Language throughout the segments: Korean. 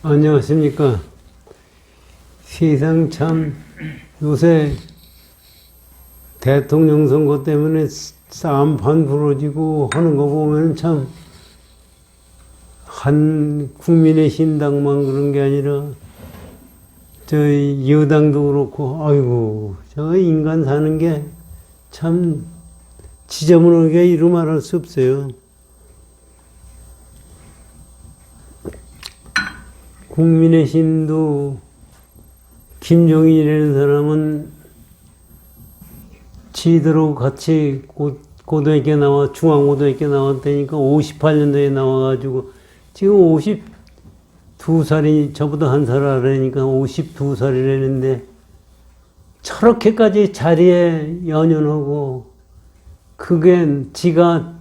안녕하십니까. 세상 참 요새 대통령 선거 때문에 싸움판 부러지고 하는 거 보면 참 한 국민의힘당만 그런 게 아니라 저희 여당도 그렇고 아이고 저 인간 사는 게 참 지저분하게 이루 말할 수 없어요. 국민의힘도 김종인이라는 사람은 지들하고 같이 고등학교 나와 중앙고등학교 나왔다니까 58년도에 나와가지고 지금 52살이 저보다 한 살 아래니까 52살이라는데 저렇게까지 자리에 연연하고 그게 지가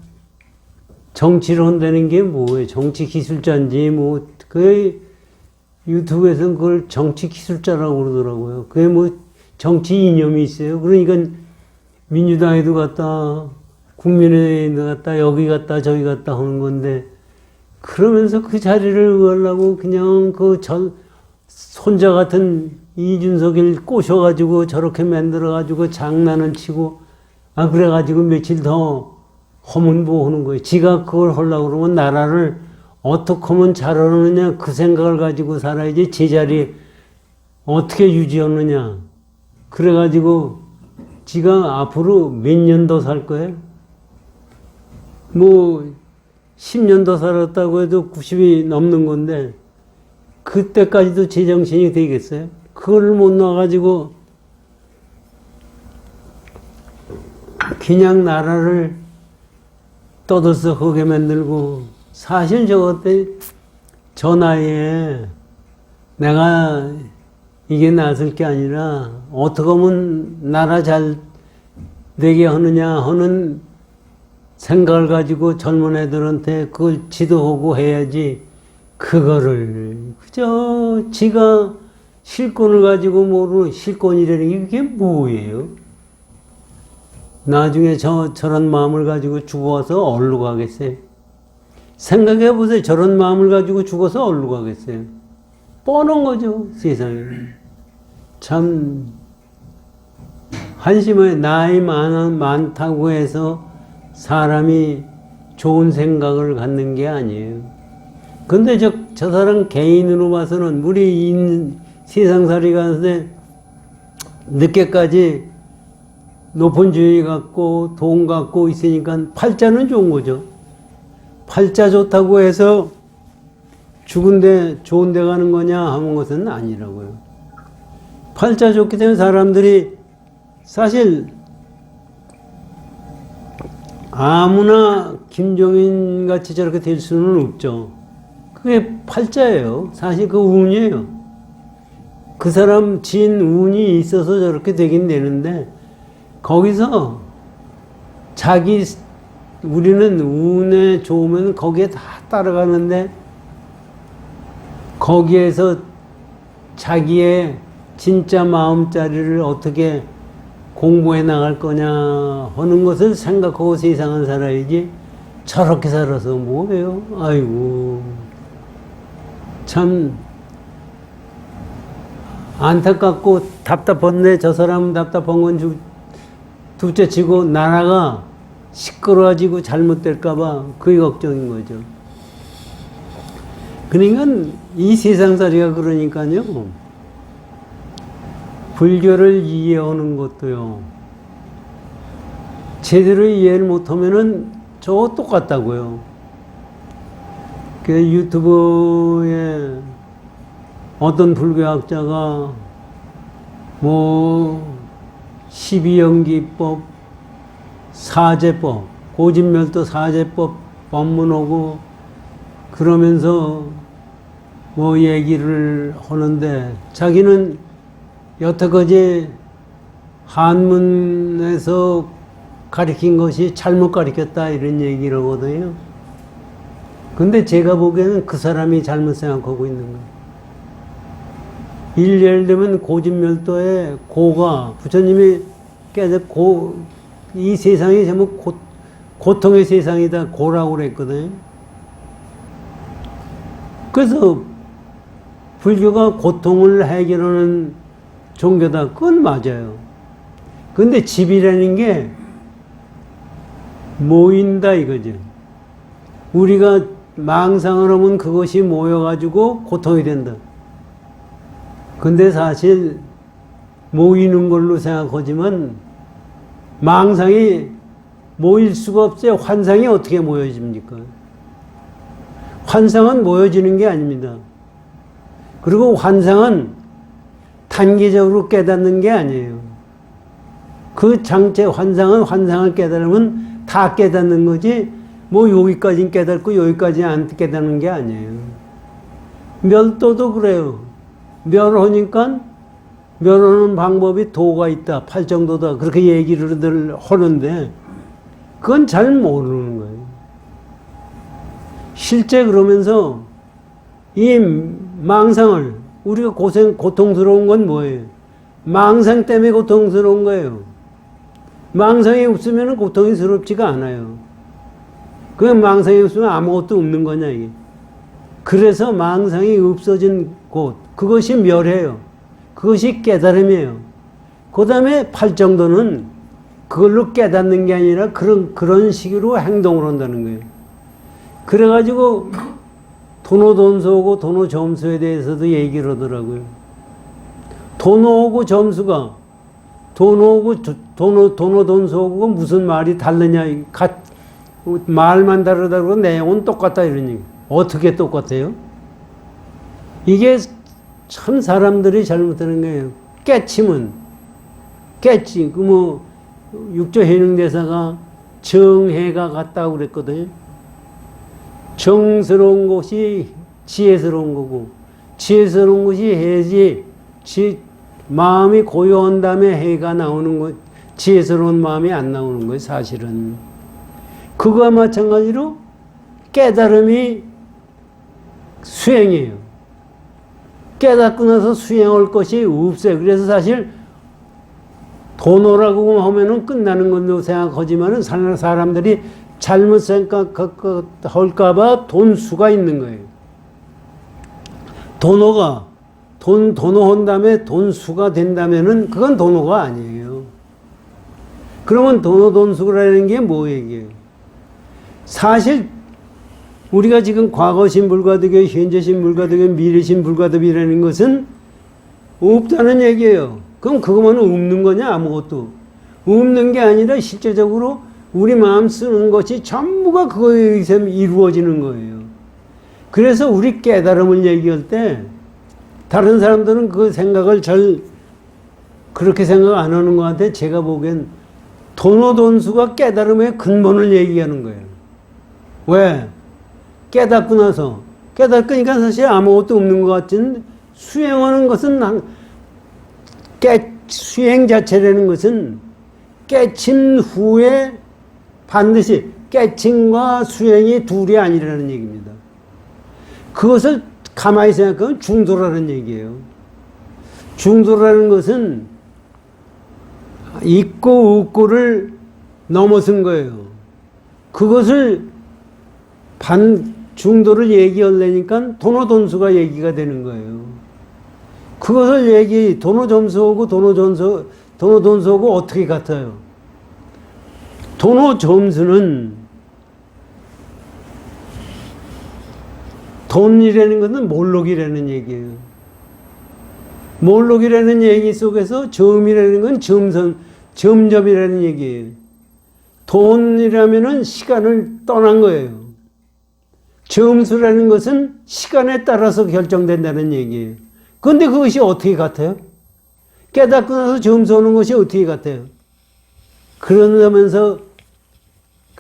정치를 한다는 게 뭐예요? 정치 기술자인지 뭐 그 유튜브에서는 그걸 정치 기술자라고 그러더라고요. 그게 뭐 정치 이념이 있어요. 그러니까 민주당에도 갔다 국민의힘도 갔다 여기 갔다 저기 갔다 하는 건데 그러면서 그 자리를 의하려고 그냥 그 손자 같은 이준석을 꼬셔가지고 저렇게 만들어가지고 장난을 치고 그래가지고 며칠 더 허문보하는 거예요. 지가 그걸 하려고 그러면 나라를 어떻게 하면 잘하느냐 그 생각을 가지고 살아야지 제자리 어떻게 유지하느냐. 그래가지고 지가 앞으로 몇 년 더 살 거예요? 뭐 10년 더 살았다고 해도 90이 넘는 건데 그때까지도 제정신이 되겠어요? 그걸 못 놔가지고 그냥 나라를 떠들썩하게 만들고 사실 저것 때 저 나이에 내가 이게 나설 게 아니라 어떻게 하면 나라 잘 되게 하느냐 하는 생각을 가지고 젊은 애들한테 그걸 지도하고 해야지 그거를 그저 지가 실권을 가지고 모르는 실권이라는 게 이게 뭐예요? 나중에 저런 마음을 가지고 죽어서 어디로 가겠어요? 생각해 보세요. 저런 마음을 가지고 죽어서 어디로 가겠어요? 뻔한 거죠, 세상에. 참 한심해. 나이 많다고 해서 사람이 좋은 생각을 갖는 게 아니에요. 근데 저 사람 개인으로 봐서는 우리 세상살이 가는데 늦게까지 높은 지위 갖고 돈 갖고 있으니까 팔자는 좋은 거죠. 팔자 좋다고 해서 죽은데 좋은 데 가는 거냐 하는 것은 아니라고요. 팔자 좋기 때문에 사람들이 사실 아무나 김종인 같이 저렇게 될 수는 없죠. 그게 팔자예요. 사실 그 운이에요. 그 사람 진 운이 있어서 저렇게 되긴 되는데 거기서 우리는 운에 좋으면 거기에 다 따라가는데 거기에서 자기의 진짜 마음자리를 어떻게 공부해 나갈 거냐 하는 것을 생각하고 세상을 살아야지 저렇게 살아서 뭐예요? 아이고 참 안타깝고 답답한데 저 사람은 답답한 건 둘째치고 나라가 시끄러워지고 잘못될까봐 그게 걱정인 거죠. 그러니까 이 세상살이가 그러니까요. 불교를 이해하는 것도요. 제대로 이해를 못하면은 저거 똑같다고요. 그 유튜브에 어떤 불교학자가 뭐 12연기법, 사제법, 고진멸도 사제법 법문하고 그러면서 뭐 얘기를 하는데 자기는 여태까지 한문에서 가르친 것이 잘못 가르쳤다 이런 얘기를 하거든요. 근데 제가 보기에는 그 사람이 잘못 생각하고 있는 거예요. 예를 들면 고진멸도에 고가 부처님이 깨서 이 세상이 전부 고통의 세상이다 고라고 그랬거든요. 그래서 불교가 고통을 해결하는 종교다. 그건 맞아요. 근데 집이라는 게 모인다 이거죠. 우리가 망상을 하면 그것이 모여가지고 고통이 된다. 근데 사실 모이는 걸로 생각하지만 망상이 모일 수가 없어요. 환상이 어떻게 모여집니까? 환상은 모여지는 게 아닙니다. 그리고 환상은 단기적으로 깨닫는 게 아니에요. 그 장체 환상은 환상을 깨달으면 다 깨닫는 거지 뭐 여기까지는 깨닫고 여기까지 안 깨닫는 게 아니에요. 멸도도 그래요. 멸하니까 멸하는 방법이 도가 있다. 팔정도다. 그렇게 얘기를 하는데 그건 잘 모르는 거예요. 실제 그러면서 이 망상을 우리가 고통스러운 건 뭐예요? 망상 때문에 고통스러운 거예요. 망상이 없으면 고통이 스럽지가 않아요. 그 망상이 없으면 아무것도 없는 거냐 이게. 그래서 망상이 없어진 곳 그것이 멸해요. 그것이 깨달음이에요. 그 다음에 팔정도는 그걸로 깨닫는 게 아니라 그런 식으로 행동을 한다는 거예요. 그래가지고 도노돈수하고 도노점수에 대해서도 얘기를 하더라고요. 도노하고 점수가 도노돈수하고 무슨 말이 다르냐 말만 다르다고 내용은 똑같다 이런 얘기. 어떻게 똑같아요? 이게 참 사람들이 잘못하는 거예요. 깨침은 깨치 육조 해능대사가 정해가 같다고 그랬거든요. 정스러운 것이 지혜스러운 거고 지혜스러운 것이 해지 마음이 고요한 다음에 해가 나오는 것 지혜스러운 마음이 안 나오는 거예요. 사실은 그거와 마찬가지로 깨달음이 수행이에요. 깨닫고 나서 수행할 것이 없어요. 그래서 사실 도노라고 하면은 끝나는 걸로 생각하지만은 사람들이 잘못 생각할까봐 돈수가 있는 거예요. 도노가 도노한 다음에 돈수가 된다면은 그건 도노가 아니에요. 그러면 도노돈수라는 게 뭐 얘기예요? 사실 우리가 지금 과거신 불가득여, 현재신 불가득여, 미래신 불가득이라는 것은 없다는 얘기예요. 그럼 그거만 없는 거냐? 아무것도 없는 게 아니라 실제적으로 우리 마음 쓰는 것이 전부가 그거에 의해서 이루어지는 거예요. 그래서 우리 깨달음을 얘기할 때 다른 사람들은 그 생각을 잘 그렇게 생각 안 하는 것 같아. 제가 보기엔 도노돈수가 깨달음의 근본을 얘기하는 거예요. 왜? 깨닫고 나서 깨닫으니까 사실 아무것도 없는 것 같은 수행하는 것은 수행 자체라는 것은 깨침 후에 반드시 깨침과 수행이 둘이 아니라는 얘기입니다. 그것을 가만히 생각하면 중도라는 얘기예요. 중도라는 것은 있고 없고를 넘어선 거예요. 그것을 중도를 얘기하려니까 도노돈수가 얘기가 되는 거예요. 그것을 도노점수하고 도노돈수하고 어떻게 같아요? 도노점수는 돈이라는 것은 몰록이라는 얘기예요. 몰록이라는 얘기 속에서 점이라는 건 점접이라는 얘기예요. 돈이라면은 시간을 떠난 거예요. 점수라는 것은 시간에 따라서 결정된다는 얘기예요. 그런데 그것이 어떻게 같아요? 깨닫고 나서 점수하는 것이 어떻게 같아요? 그러면서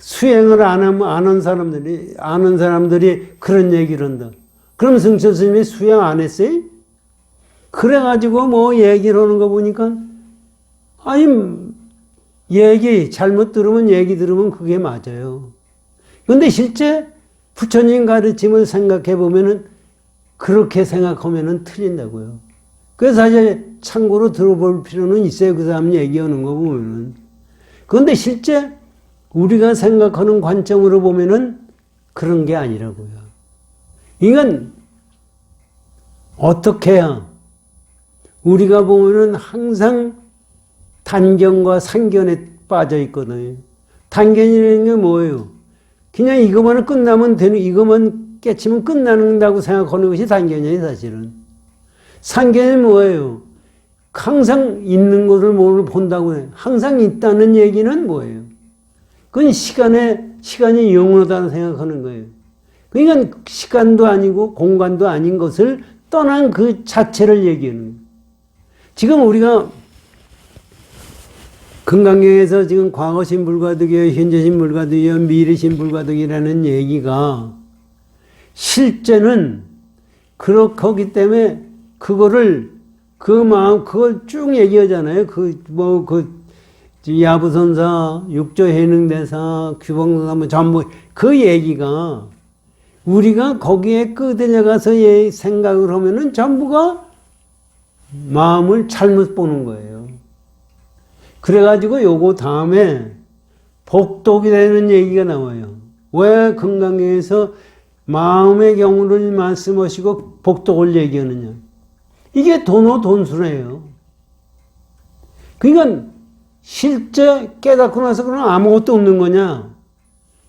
수행을 안 하는 사람들이 그런 얘기를 한다. 그럼 승철 스님이 수행 안 했어요? 그래가지고 뭐 얘기를 하는 거 보니까, 잘못 들으면 얘기 들으면 그게 맞아요. 근데 실제 부처님 가르침을 생각해 보면은 그렇게 생각하면은 틀린다고요. 그래서 사실 참고로 들어볼 필요는 있어요. 그 사람 얘기하는 거 보면은. 그런데 실제 우리가 생각하는 관점으로 보면은 그런 게 아니라고요. 이건 어떻게 해야 우리가 보면은 항상 단견과 상견에 빠져 있거든요. 단견이라는 게 뭐예요? 그냥 이것만 끝나면 되는, 이것만 깨치면 끝난다고 생각하는 것이 단견이에요, 사실은. 상견이 뭐예요? 항상 있는 것을 뭘 본다고 해요. 항상 있다는 얘기는 뭐예요? 그건 시간이 영원하다고 생각하는 거예요. 그러니까 시간도 아니고 공간도 아닌 것을 떠난 그 자체를 얘기하는 거예요. 지금 우리가 금강경에서 지금 과거신 불가득이요, 현재신 불가득이요, 미래신 불가득이라는 얘기가 실제는 그렇기 때문에 그거를 그 마음 그걸 쭉 얘기하잖아요. 야부선사, 육조해능대사, 규봉선사 전부 그 얘기가 우리가 거기에 끄들려가서 생각을 하면은 전부가 마음을 잘못 보는 거예요. 그래가지고 요거 다음에 복독이 되는 얘기가 나와요. 왜 금강경에서 마음의 경우를 말씀하시고 복독을 얘기하느냐. 이게 돈수래요. 그러니까 실제 깨닫고 나서 그럼 아무것도 없는 거냐?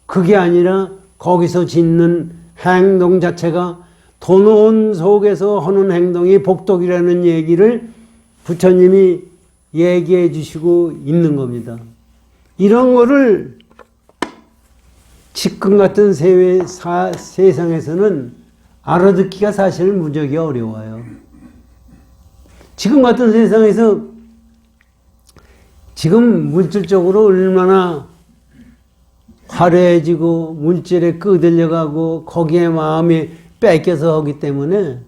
그게 아니라 거기서 짓는 행동 자체가 돈원 속에서 하는 행동이 복독이라는 얘기를 부처님이 얘기해 주시고 있는 겁니다. 이런 거를 지금 같은 세상에서는 알아듣기가 사실 무지하게 어려워요. 지금 같은 세상에서 지금 물질적으로 얼마나 화려해지고 물질에 끄들려가고 거기에 마음이 뺏겨서 하기 때문에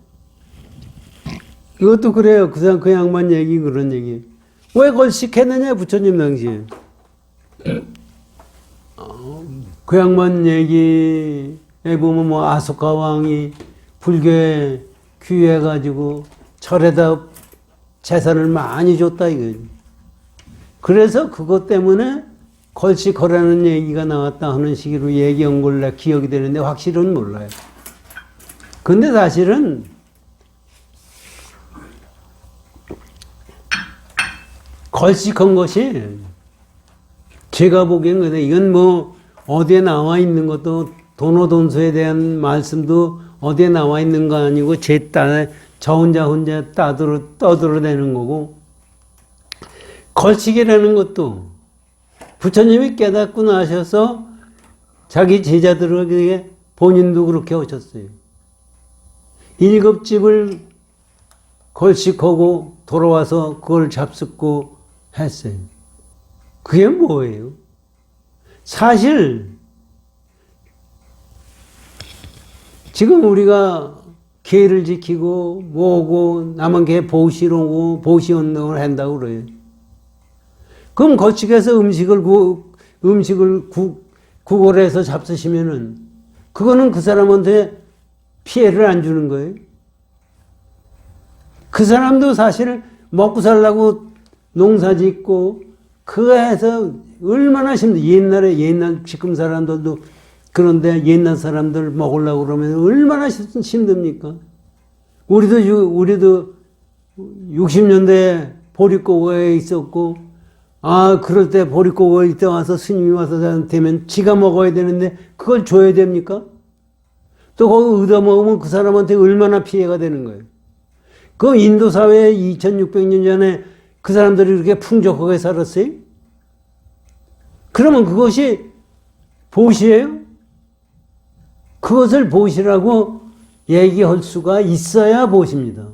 이것도 그래요. 그 양반 얘기 그런 얘기. 왜 걸식했느냐 부처님 당시에. 그 양반 얘기에 보면 뭐 아소카 왕이 불교에 귀해가지고 절에다 재산을 많이 줬다 이거지. 그래서 그것 때문에 걸식하라는 얘기가 나왔다 하는 식으로 얘기한 걸로 기억이 되는데 확실은 몰라요. 근데 사실은 걸식한 것이 제가 보기엔 이건 뭐 어디에 나와 있는 것도 도노돈수에 대한 말씀도 어디에 나와 있는 거 아니고 저 혼자 떠들어대는 거고 걸식이라는 것도 부처님이 깨닫고 나셔서 자기 제자들에게 본인도 그렇게 하셨어요. 7집을 걸식하고 돌아와서 그걸 잡숫고 했어요. 그게 뭐예요? 사실 지금 우리가 계를 지키고 뭐고 남은 개 보시로고 보시운동을 한다고 그래요. 그럼 거치게서 음식을 구걸해서 잡수시면은 그거는 그 사람한테 피해를 안 주는 거예요. 그 사람도 사실 먹고 살라고 농사 짓고 그거 해서 얼마나 옛날 지금 사람들도 그런데 옛날 사람들 먹으려고 그러면 얼마나 힘듭니까? 우리도 60년대에 보릿고개에 있었고 그럴 때 보릿고개에 있다 와서 스님이 와서 되면 지가 먹어야 되는데 그걸 줘야 됩니까? 또 거기 얻어먹으면 그 사람한테 얼마나 피해가 되는 거예요. 그 인도 사회에 2600년 전에 그 사람들이 이렇게 풍족하게 살았어요? 그러면 그것이 보시예요? 그것을 보시라고 얘기할 수가 있어야 보십니다.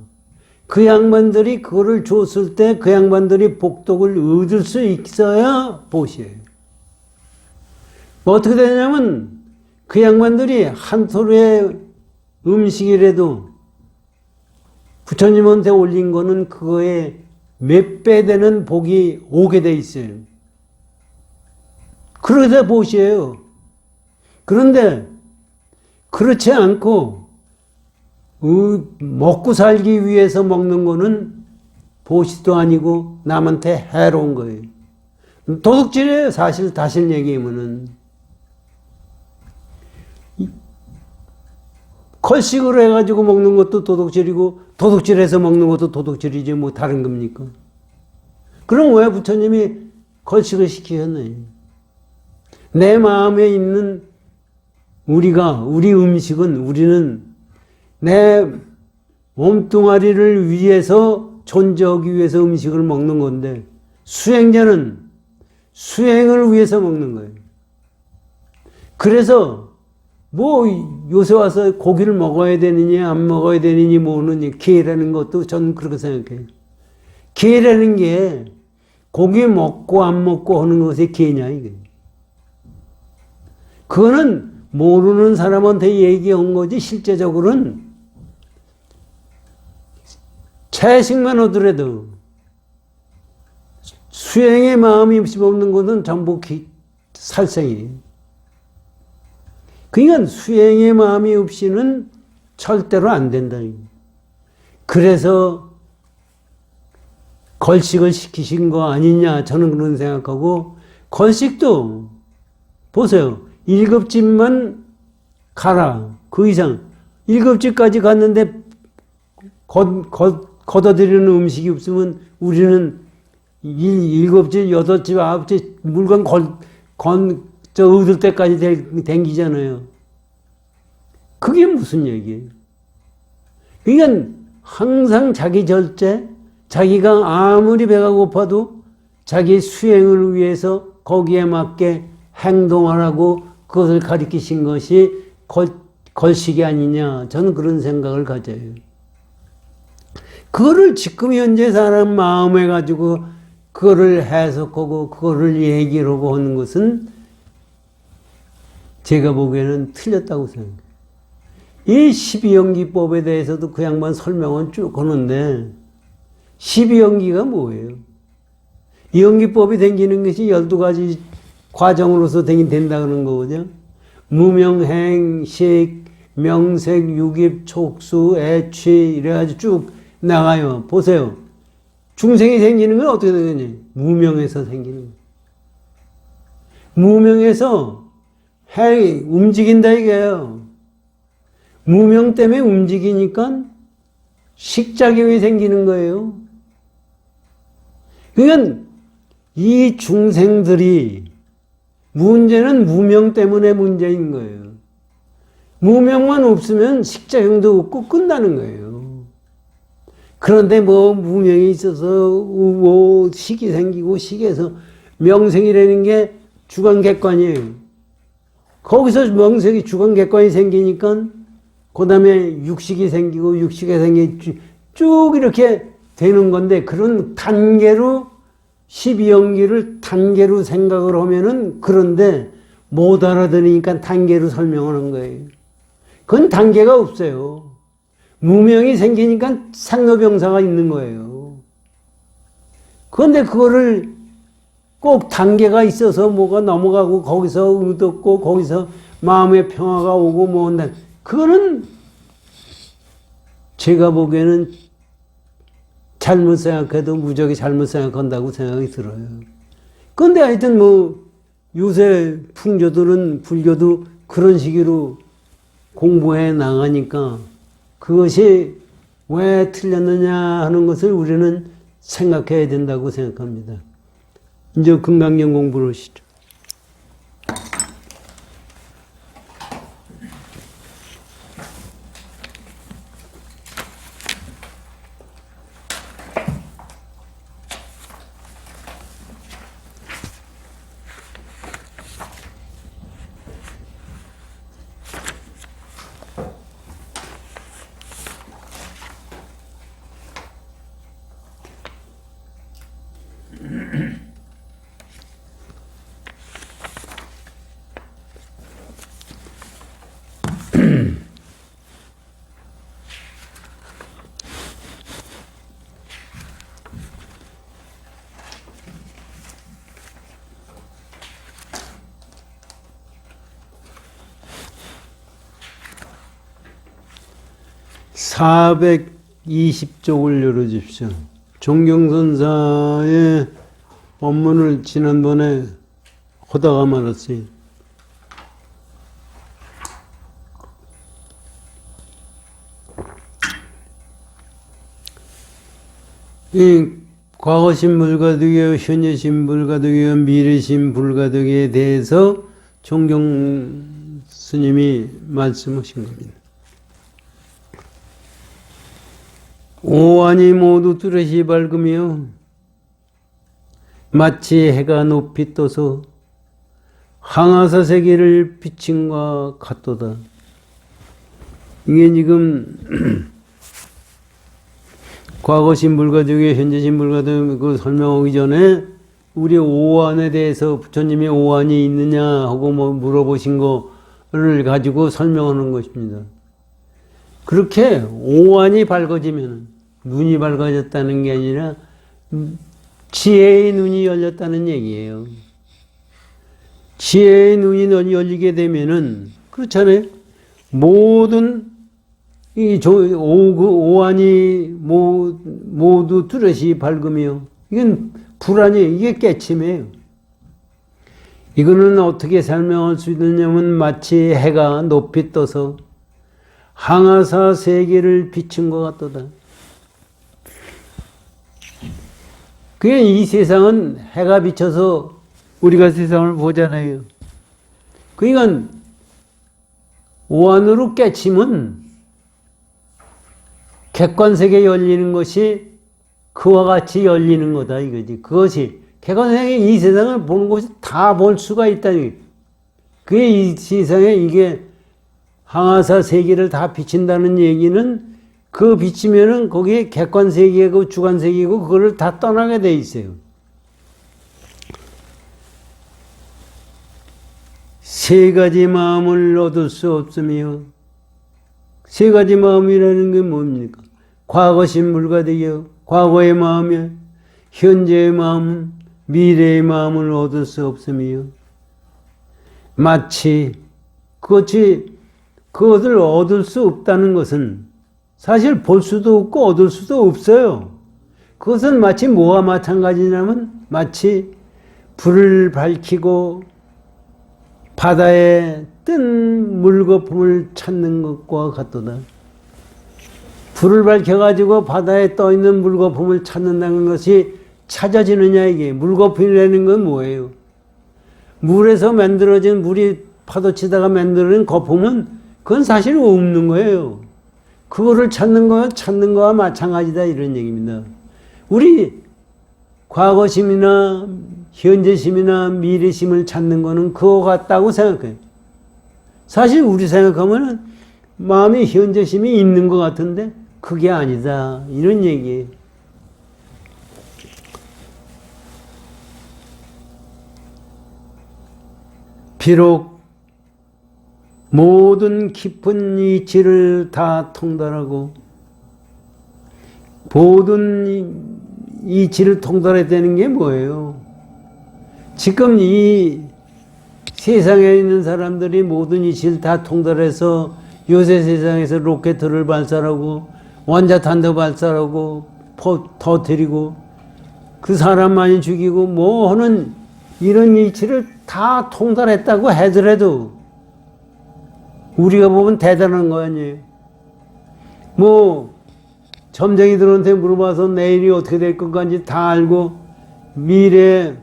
그 양반들이 그거를 줬을 때 그 양반들이 복덕을 얻을 수 있어야 보시예요. 어떻게 되냐면 그 양반들이 한 토르의 음식이라도 부처님한테 올린 거는 그거에 몇 배 되는 복이 오게 돼 있어요. 그러다 보시예요. 그런데 그렇지 않고 먹고 살기 위해서 먹는 거는 보시도 아니고 남한테 해로운 거예요. 도둑질이에요. 사실 다시 얘기하면은. 걸식으로 해가지고 먹는 것도 도둑질이고 도둑질해서 먹는 것도 도둑질이지 뭐 다른 겁니까? 그럼 왜 부처님이 걸식을 시키셨나요? 내 마음에 있는 우리 음식은 우리는 내 몸뚱아리를 위해서 존재하기 위해서 음식을 먹는 건데 수행자는 수행을 위해서 먹는 거예요. 그래서 뭐 요새 와서 고기를 먹어야 되느니 안 먹어야 되느니 뭐는 기회라는 것도 저는 그렇게 생각해요. 기회라는 게 고기 먹고 안 먹고 하는 것의 기회냐 이게. 그거는 모르는 사람한테 얘기한 거지 실제적으로는 채식만 하더라도 수행의 마음이 없는 것은 전부 살생이에요. 그러니까 수행의 마음이 없이는 절대로 안 된다. 그래서 걸식을 시키신 거 아니냐 저는 그런 생각하고 걸식도 보세요. 1급집만 가라. 그 이상 1급집까지 갔는데 걷어들이는 음식이 없으면 우리는 7집, 8집, 9집 물건 얻을 때까지 댕기잖아요. 그게 무슨 얘기예요? 그러니까 항상 자기 절제, 자기가 아무리 배가 고파도 자기 수행을 위해서 거기에 맞게 행동하라고 그것을 가르치신 것이 걸식이 아니냐. 저는 그런 생각을 가져요. 그거를 지금 현재 사람 마음에 가지고 그거를 해석하고 그거를 얘기를 하고 하는 것은 제가 보기에는 틀렸다고 생각해요. 이 12연기법에 대해서도 그 양반 설명은 쭉 하는데 12연기가 뭐예요? 이 연기법이 생기는 것이 12가지 과정으로서 된다는 거거든요. 무명행, 식, 명색, 유깁, 촉수, 애취 이래가지고 쭉 나가요. 보세요. 중생이 생기는 건 어떻게 되느냐? 무명에서 생기는 거예요. 무명에서 행이 움직인다 이게요. 무명 때문에 움직이니까 식작용이 생기는 거예요. 그러니까 이 중생들이 문제는 무명 때문에 문제인 거예요. 무명만 없으면 식작용도 없고 끝나는 거예요. 그런데 뭐 무명이 있어서 뭐 식이 생기고 식에서 명색이라는 게 주관객관이에요. 거기서 명색이 주관객관이 생기니까 그 다음에 육식이 생기고 육식이 생기고 쭉 이렇게 되는 건데 그런 단계로 12연기를 단계로 생각을 하면은 그런데 못 알아들으니까 단계로 설명하는 거예요. 그건 단계가 없어요. 무명이 생기니까 상노병사가 있는 거예요. 그런데 그거를 꼭 단계가 있어서 뭐가 넘어가고 거기서 얻었고 거기서 마음의 평화가 오고 뭐 온다. 그거는 제가 보기에는 잘못 생각해도 무적이 잘못 생각한다고 생각이 들어요. 그런데 하여튼 뭐 요새 풍조들은 불교도 그런 식으로 공부해 나가니까 그것이 왜 틀렸느냐 하는 것을 우리는 생각해야 된다고 생각합니다. 이제 금강경 공부를 하시죠. (420쪽을) 열어주십시오. 종경선사의 법문을 지난번에 하다가 말았어요. 이 과거신 불가득이요, 현재신 불가득이요, 미래신 불가득에 대해서 종경 스님이 말씀하신 겁니다. 오한이 모두 뚜렷이 밝으며 마치 해가 높이 떠서 항아사 세계를 비친 것 같도다. 이게 지금 과거신 불가득에 현재신 불가득 그 설명하기 전에 우리 오한에 대해서 부처님이 오한이 있느냐 하고 뭐 물어보신 거를 가지고 설명하는 것입니다. 그렇게 오한이 밝아지면 눈이 밝아졌다는 게 아니라 지혜의 눈이 열렸다는 얘기예요. 지혜의 눈이 열리게 되면은 그렇잖아요. 모든 이 오한이 모두 뚜렷이 밝으며 이건 불안이에요. 이게 깨침이에요. 이거는 어떻게 설명할 수 있느냐면 마치 해가 높이 떠서 항아사 세계를 비춘 것 같도다. 그게 이 세상은 해가 비쳐서 우리가 세상을 보잖아요. 그러니까 오한으로 깨치면 객관세계 열리는 것이 그와 같이 열리는 거다 이거지. 그것이 객관세계 이 세상을 보는 것이 다 볼 수가 있다. 그게 이 세상에 이게 항아사 세계를 다 비친다는 얘기는 그 비치면은 거기에 객관세계고 주관세계고 그거를 다 떠나게 돼 있어요. 세 가지 마음을 얻을 수 없으며 세 가지 마음이라는 게 뭡니까? 과거신 불가득이요. 과거의 마음이요. 현재의 마음, 미래의 마음을 얻을 수 없으며 마치 그것을 얻을 수 없다는 것은 사실 볼 수도 없고 얻을 수도 없어요. 그것은 마치 뭐와 마찬가지냐면 마치 불을 밝히고 바다에 뜬 물거품을 찾는 것과 같도다. 불을 밝혀가지고 바다에 떠있는 물거품을 찾는다는 것이 찾아지느냐 이게. 물거품이라는 건 뭐예요? 물에서 만들어진 물이 파도치다가 만들어진 거품은 그건 사실 없는 거예요. 그거를 찾는 거와 마찬가지다 이런 얘기입니다. 우리 과거심이나 현재심이나 미래심을 찾는 거는 그거 같다고 생각해요. 사실 우리 생각하면 마음에 현재심이 있는 것 같은데 그게 아니다 이런 얘기예요. 비록 모든 깊은 이치를 다 통달하고 모든 이치를 통달해야 되는 게 뭐예요? 지금 이 세상에 있는 사람들이 모든 이치를 다 통달해서 요새 세상에서 로켓을 발사하고 원자탄도 발사하고 터뜨리고 그 사람 많이 죽이고 뭐 하는 이런 이치를 다 통달했다고 하더라도 우리가 보면 대단한 거 아니에요. 뭐 점쟁이들한테 물어봐서 내일이 어떻게 될 것인지 다 알고 미래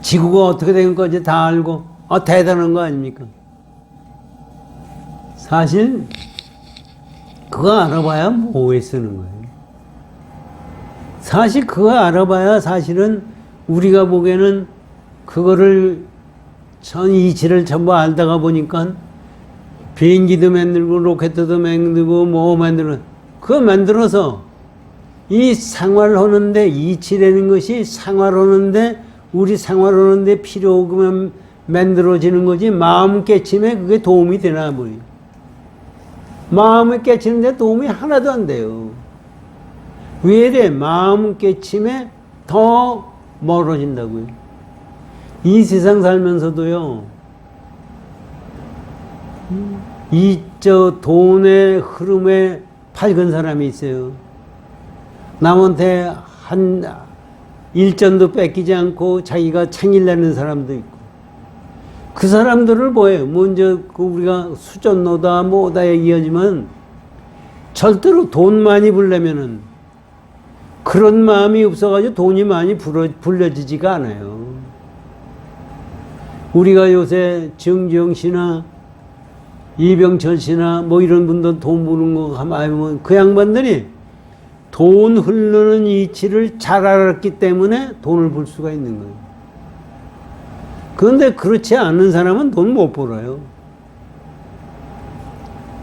지구가 어떻게 될 건지 다 알고 대단한 거 아닙니까? 사실 그거 알아봐야 뭐에 쓰는 거예요. 사실 그거 알아봐야 사실은 우리가 보기에는 그거를 전 이치를 전부 알다가 보니까 비행기도 만들고 로켓도 만들고 뭐 그거 만들어서 이 생활하는데 이치라는 것이 생활하는데 우리 생활하는데 필요하면 만들어지는 거지 마음 깨침에 그게 도움이 되나 보여. 마음을 깨치는데 도움이 하나도 안 돼요. 왜 이래? 마음 깨침에 더 멀어진다고요. 이 세상 살면서도요, 돈의 흐름에 밝은 사람이 있어요. 남한테 한 일전도 뺏기지 않고 자기가 챙기려는 사람도 있고. 그 사람들을 뭐예요? 먼저 우리가 수전노다 뭐다 얘기하지만 절대로 돈 많이 벌려면은 그런 마음이 없어가지고 돈이 많이 불려지지가 않아요. 우리가 요새 정지영 씨나 이병철 씨나 뭐 이런 분들 돈 버는 거 하면 그 양반들이 돈 흐르는 이치를 잘 알았기 때문에 돈을 벌 수가 있는 거예요. 그런데 그렇지 않은 사람은 돈 못 벌어요.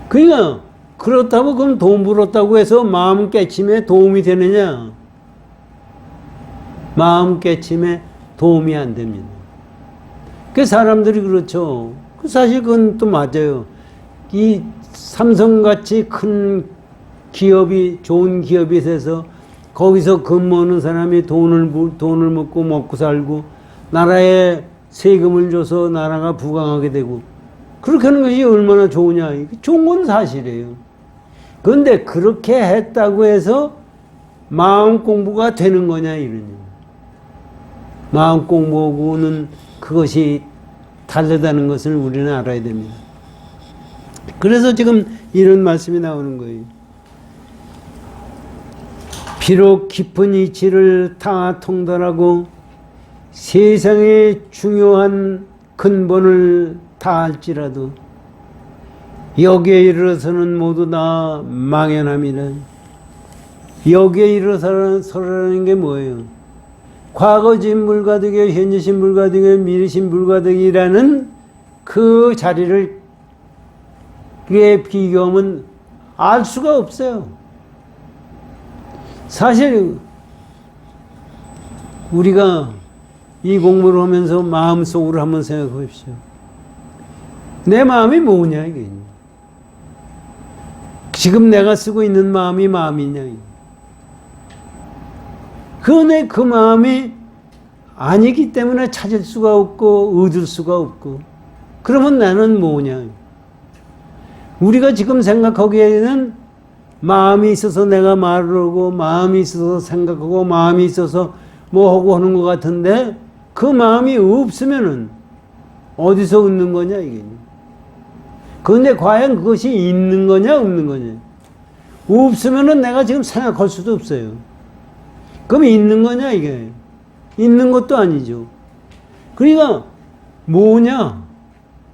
그러니까 그렇다고 그럼 돈 벌었다고 해서 마음 깨침에 도움이 되느냐? 마음 깨침에 도움이 안 됩니다. 그 사람들이 그렇죠. 사실 그건 또 맞아요. 이 삼성같이 큰 기업이, 좋은 기업이 돼서 거기서 근무하는 사람이 돈을 먹고 살고 나라에 세금을 줘서 나라가 부강하게 되고 그렇게 하는 것이 얼마나 좋으냐. 좋은 건 사실이에요. 그런데 그렇게 했다고 해서 마음 공부가 되는 거냐 이러냐. 마음 공부하고는 그것이 다르다는 것을 우리는 알아야 됩니다. 그래서 지금 이런 말씀이 나오는 거예요. 비록 깊은 이치를 다 통달하고 세상의 중요한 근본을 다 알지라도 여기에 이르러서는 모두 다 망연합니다. 여기에 이르러서라는 게 뭐예요? 과거진 불가득이요, 현재신 불가득이요, 미래신 불가득이라는 그 자리를 비교하면 알 수가 없어요. 사실 우리가 이 공부를 하면서 마음속으로 한번 생각해 보십시오. 내 마음이 뭐냐 이게. 지금 내가 쓰고 있는 마음이 마음이냐. 그런데 그 마음이 아니기 때문에 찾을 수가 없고 얻을 수가 없고 그러면 나는 뭐냐. 우리가 지금 생각하기에는 마음이 있어서 내가 말을 하고 마음이 있어서 생각하고 마음이 있어서 뭐 하고 하는 것 같은데 그 마음이 없으면은 어디서 얻는 거냐 이게. 그런데 과연 그것이 있는 거냐 없는 거냐. 없으면은 내가 지금 생각할 수도 없어요. 그럼 있는 거냐 이게. 있는 것도 아니죠. 그러니까 뭐냐.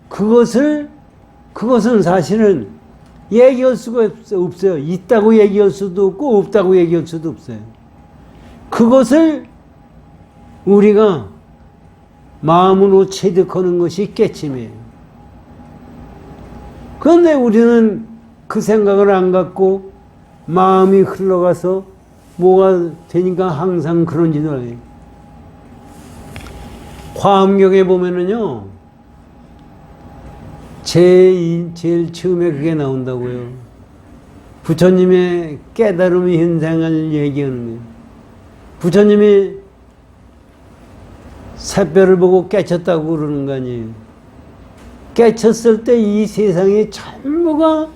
그것은 사실은 얘기할 수가 없어요. 있다고 얘기할 수도 없고 없다고 얘기할 수도 없어요. 그것을 우리가 마음으로 체득하는 것이 깨침이에요. 그런데 우리는 그 생각을 안 갖고 마음이 흘러가서 뭐가 되니까 항상 그런 짓을 해요. 화엄경에 보면은요, 제일 처음에 그게 나온다고요. 부처님의 깨달음의 현상을 얘기하는 거예요. 부처님이 새별을 보고 깨쳤다고 그러는 거 아니에요. 깨쳤을 때 이 세상이 전부가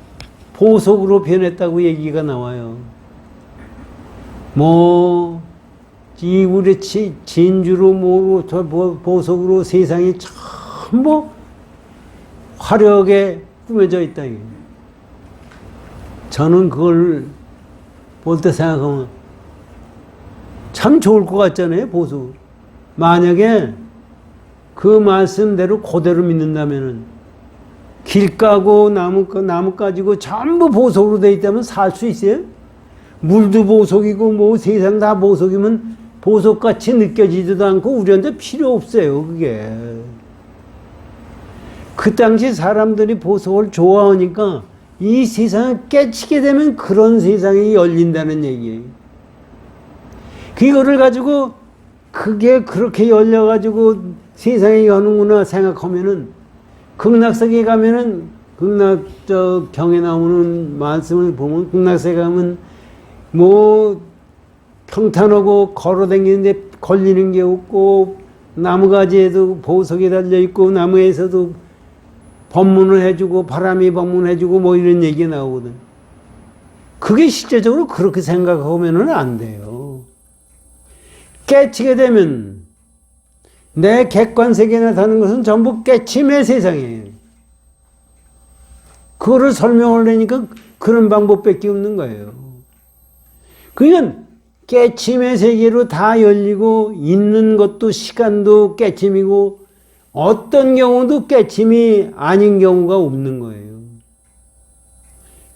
보석으로 변했다고 얘기가 나와요. 이 우리 진주로 보석으로 세상이 전부 화려하게 꾸며져 있다. 저는 그걸 볼 때 생각하면 참 좋을 것 같잖아요, 보석. 만약에 그 말씀대로 그대로 믿는다면은 길 까고 나무 가지고 전부 보석으로 돼 있다면 살 수 있어요? 물도 보석이고 뭐 세상 다 보석이면 보석같이 느껴지지도 않고 우리한테 필요 없어요, 그게. 그 당시 사람들이 보석을 좋아하니까 이 세상을 깨치게 되면 그런 세상이 열린다는 얘기예요. 그거를 가지고 그게 그렇게 열려가지고 세상에 여는구나 생각하면은 극락세계 가면은 경에 나오는 말씀을 보면 극락세계 가면 뭐 평탄하고 걸어다니는데 걸리는 게 없고 나무가지에도 보석이 달려있고 나무에서도 법문을 해주고 바람이 법문해주고 뭐 이런 얘기가 나오거든. 그게 실제적으로 그렇게 생각하면은 안 돼요. 깨치게 되면 내 객관세계에 나타나는 것은 전부 깨침의 세상이에요. 그거를 설명하려니까 그런 방법밖에 없는 거예요. 그러니까 깨침의 세계로 다 열리고 있는 것도 시간도 깨침이고 어떤 경우도 깨침이 아닌 경우가 없는 거예요.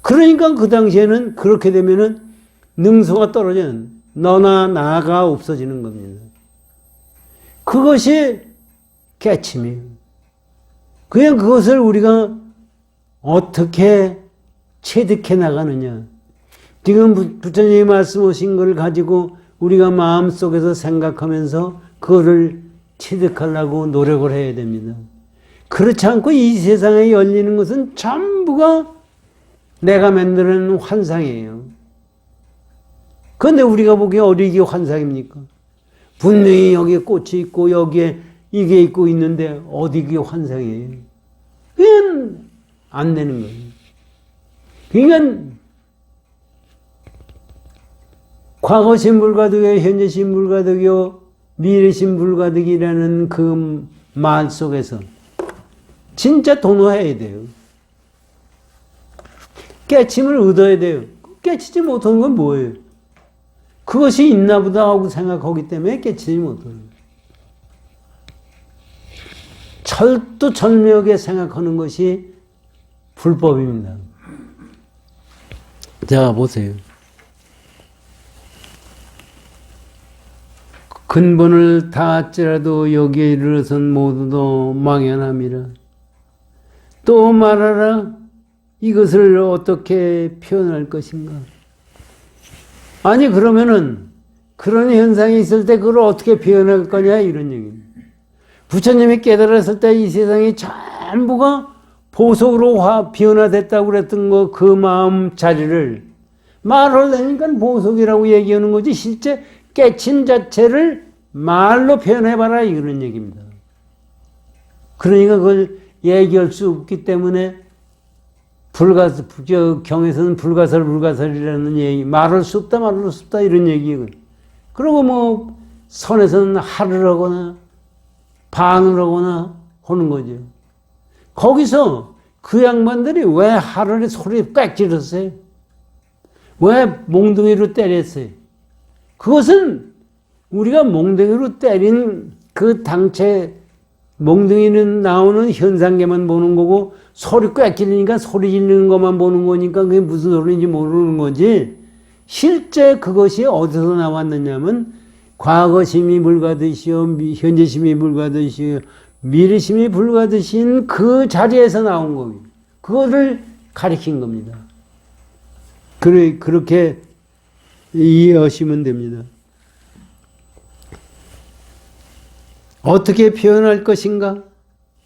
그러니까 그 당시에는 그렇게 되면은 능소가 떨어지는 너나 나가 없어지는 겁니다. 그것이 깨침이에요. 그냥 그것을 우리가 어떻게 체득해 나가느냐. 지금 부처님이 말씀하신 걸 가지고 우리가 마음속에서 생각하면서 그거를 체득하려고 노력을 해야 됩니다. 그렇지 않고 이 세상에 열리는 것은 전부가 내가 만드는 환상이에요. 그런데 우리가 보기에 어디 이게 환상입니까? 분명히 여기에 꽃이 있고 여기에 이게 있고 있는데 어디 이게 환상이에요? 그건 안 되는 거예요. 그러니까 과거신 불가득이요, 현재신 불가득이요, 미래신 불가득이라는 그 말 속에서 진짜 동화해야 돼요. 깨침을 얻어야 돼요. 깨치지 못하는 건 뭐예요? 그것이 있나 보다 하고 생각하기 때문에 깨치지 못해요. 철두철미하게 생각하는 것이 불법입니다. 자, 보세요. 근본을 닿았지라도 여기에 이르러선 모두도 망연함이라. 또 말하라. 이것을 어떻게 표현할 것인가? 아니 그러면은 그런 현상이 있을 때 그걸 어떻게 표현할 거냐 이런 얘기입니다. 부처님이 깨달았을 때 이 세상이 전부가 보석으로 변화됐다고 그랬던 그 마음 자리를 말하려니까 보석이라고 얘기하는 거지 실제 깨침 자체를 말로 표현해봐라 이런 얘기입니다. 그러니까 그걸 얘기할 수 없기 때문에 경에서는 불가설이라는 얘기, 말할 수 없다 이런 얘기예요. 그리고 뭐 선에서는 하를 하거나 반을 하거나 하는 거죠. 거기서 그 양반들이 왜 하를 소리 꽉 질렀어요? 왜 몽둥이로 때렸어요? 그것은 우리가 몽둥이로 때린 그 당체 몽둥이는 나오는 현상계만 보는 거고 소리 꽉 질리니까 소리 지르는 것만 보는 거니까 그게 무슨 소리인지 모르는 거지. 실제 그것이 어디서 나왔느냐면 과거심이 불가듯이요 현재심이 불가듯이요 미래심이 불가듯인 그 자리에서 나온 겁니다. 그거를 가리킨 겁니다. 그렇게 이해하시면 됩니다. 어떻게 표현할 것인가?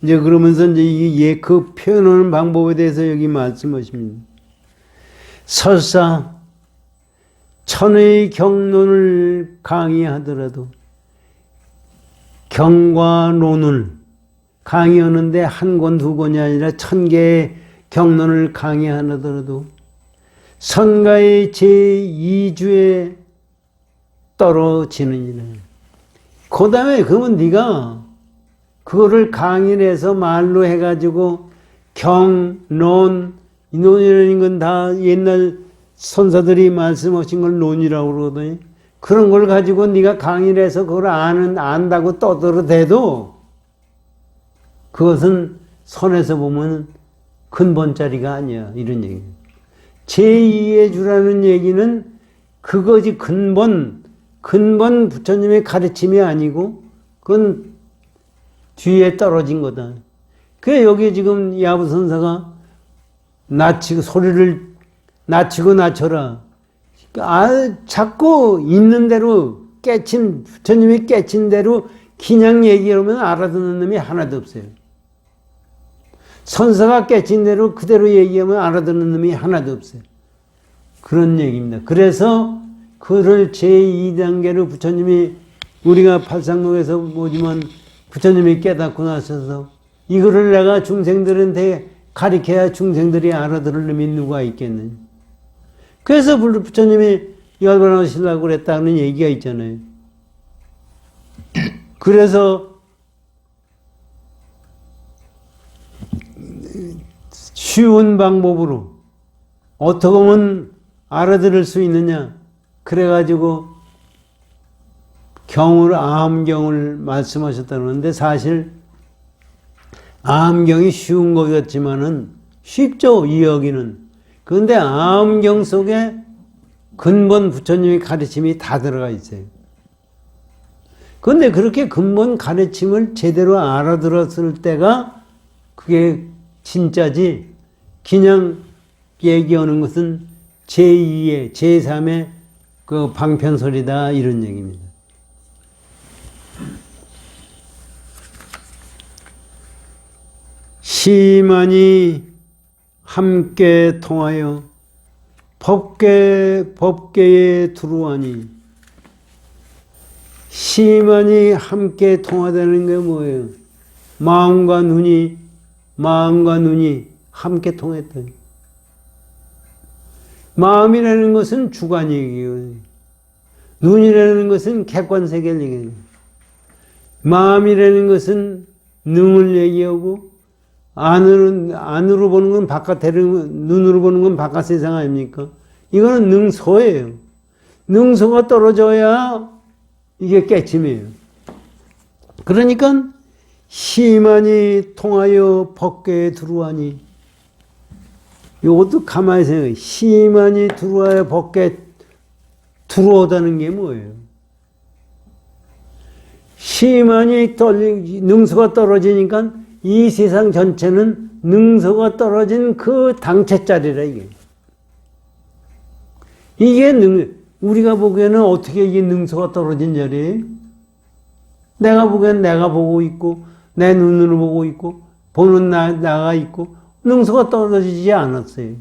이제 그러면서 이제 그 표현하는 방법에 대해서 여기 말씀하십니다. 설사 천의 경론을 강의하더라도 경과 논을 강의하는데 한 권 두 권이 아니라 1000개의 경론을 강의하더라도 선가의 제2주에 떨어지느니라. 그 다음에 그러면 네가 그거를 강의를 해서 말로 해가지고 경, 논, 이 논이라는 건 다 옛날 선사들이 말씀하신 걸 논이라고 그러거든요. 그런 걸 가지고 네가 강의를 해서 그걸 안다고 떠들어대도 그것은 선에서 보면 근본짜리가 아니야. 이런 얘기예요. 제2의 주라는 얘기는 그것이 근본 부처님의 가르침이 아니고 그건 뒤에 떨어진 거다. 그래 여기 지금 야부선사가 소리를 낮추고 낮춰라. 자꾸 있는 대로 부처님이 깨친 대로 그냥 얘기하면 알아듣는 놈이 하나도 없어요. 선사가 깨친 대로 그대로 얘기하면 알아듣는 놈이 하나도 없어요. 그런 얘기입니다. 그래서 그를 제2단계로 부처님이 우리가 팔상록에서 보지만 부처님이 깨닫고 나셔서 이거를 내가 중생들한테 가르쳐야 중생들이 알아들을 놈이 누가 있겠느냐. 그래서 부처님이 열반하시려고 그랬다는 얘기가 있잖아요. 그래서 쉬운 방법으로 어떻게 하면 알아들을 수 있느냐. 그래가지고 암경을 말씀하셨다는데 사실 암경이 쉬운 것 같지만은 쉽죠, 이해하기는. 그런데 암경 속에 근본 부처님의 가르침이 다 들어가 있어요. 그런데 그렇게 근본 가르침을 제대로 알아들었을 때가 그게 진짜지, 그냥 얘기하는 것은 제2의, 제3의 그 방편설이다, 이런 얘기입니다. 시만이 함께 통하여 법계에 두루하니, 시만이 함께 통하다는 게 뭐예요? 마음과 눈이 함께 통했다. 마음이라는 것은 주관이에요. 눈이라는 것은 객관세계를 얘기해요. 마음이라는 것은 능을 얘기하고, 안으로 보는 건 눈으로 보는 건 바깥 세상 아닙니까? 이거는 능소예요. 능소가 떨어져야 이게 깨침이에요. 그러니까 시만이 통하여 법계에 두루하니, 이것도 가만히 생각해요. 시만이 들어와야 법계 들어오다는 게 뭐예요? 시만이 능소가 떨어지니까 이 세상 전체는 능소가 떨어진 그 당체짜리라, 이게. 우리가 보기에는 어떻게 이게 능소가 떨어진 자리예요? 내가 보기에는 내가 보고 있고, 내 눈으로 보고 있고, 보는 나가 있고, 능소가 떨어지지 않았어요.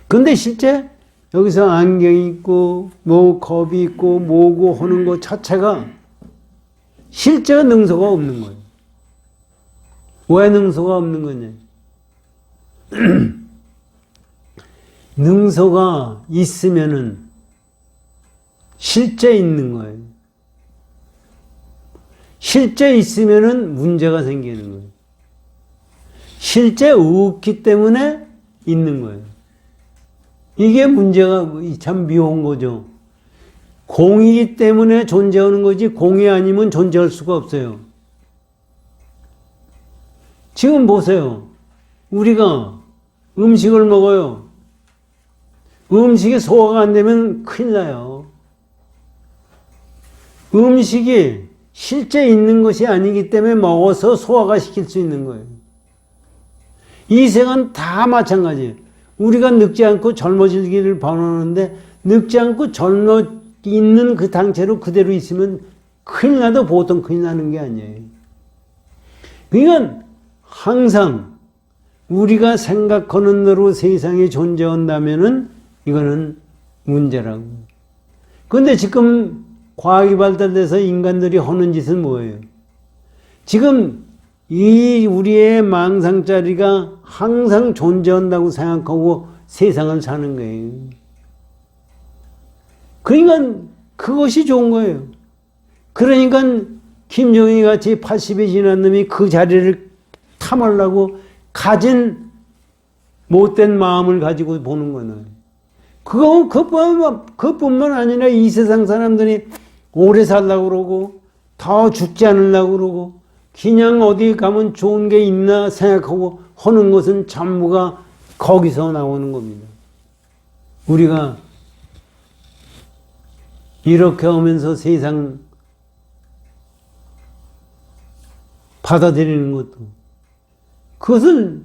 근데 실제 여기서 안경이 있고, 겁이 있고, 뭐고 하는 것 자체가 실제가 능소가 없는 거예요. 왜 능소가 없는 거냐? 능소가 있으면은 실제 있는 거예요. 실제 있으면은 문제가 생기는 거예요. 실제 없기 때문에 있는 거예요. 이게 문제가 참 묘한 거죠. 공이기 때문에 존재하는 거지, 공이 아니면 존재할 수가 없어요. 지금 보세요. 우리가 음식을 먹어요. 음식이 소화가 안 되면 큰일 나요. 음식이 실제 있는 것이 아니기 때문에 먹어서 소화가 시킬 수 있는 거예요. 이 생은 다 마찬가지예요. 우리가 늙지 않고 젊어지기를 바라는데 늙지 않고 젊어 있는 그 당체로 그대로 있으면 큰일 나도 보통 큰일 나는 게 아니에요. 그러니까 항상 우리가 생각하는 대로 세상에 존재한다면은 이거는 문제라고. 그런데 지금 과학이 발달돼서 인간들이 하는 짓은 뭐예요? 지금 이 우리의 망상자리가 항상 존재한다고 생각하고 세상을 사는 거예요. 그러니까 그것이 좋은 거예요. 그러니까 김정희 같이 80이 지난 놈이 그 자리를 탐하려고 가진 못된 마음을 가지고 보는 거는. 그뿐만 아니라 이 세상 사람들이 오래 살려고 그러고 더 죽지 않으려고 그러고 그냥 어디 가면 좋은 게 있나 생각하고 하는 것은 전부가 거기서 나오는 겁니다. 우리가 이렇게 하면서 세상 받아들이는 것도 그것을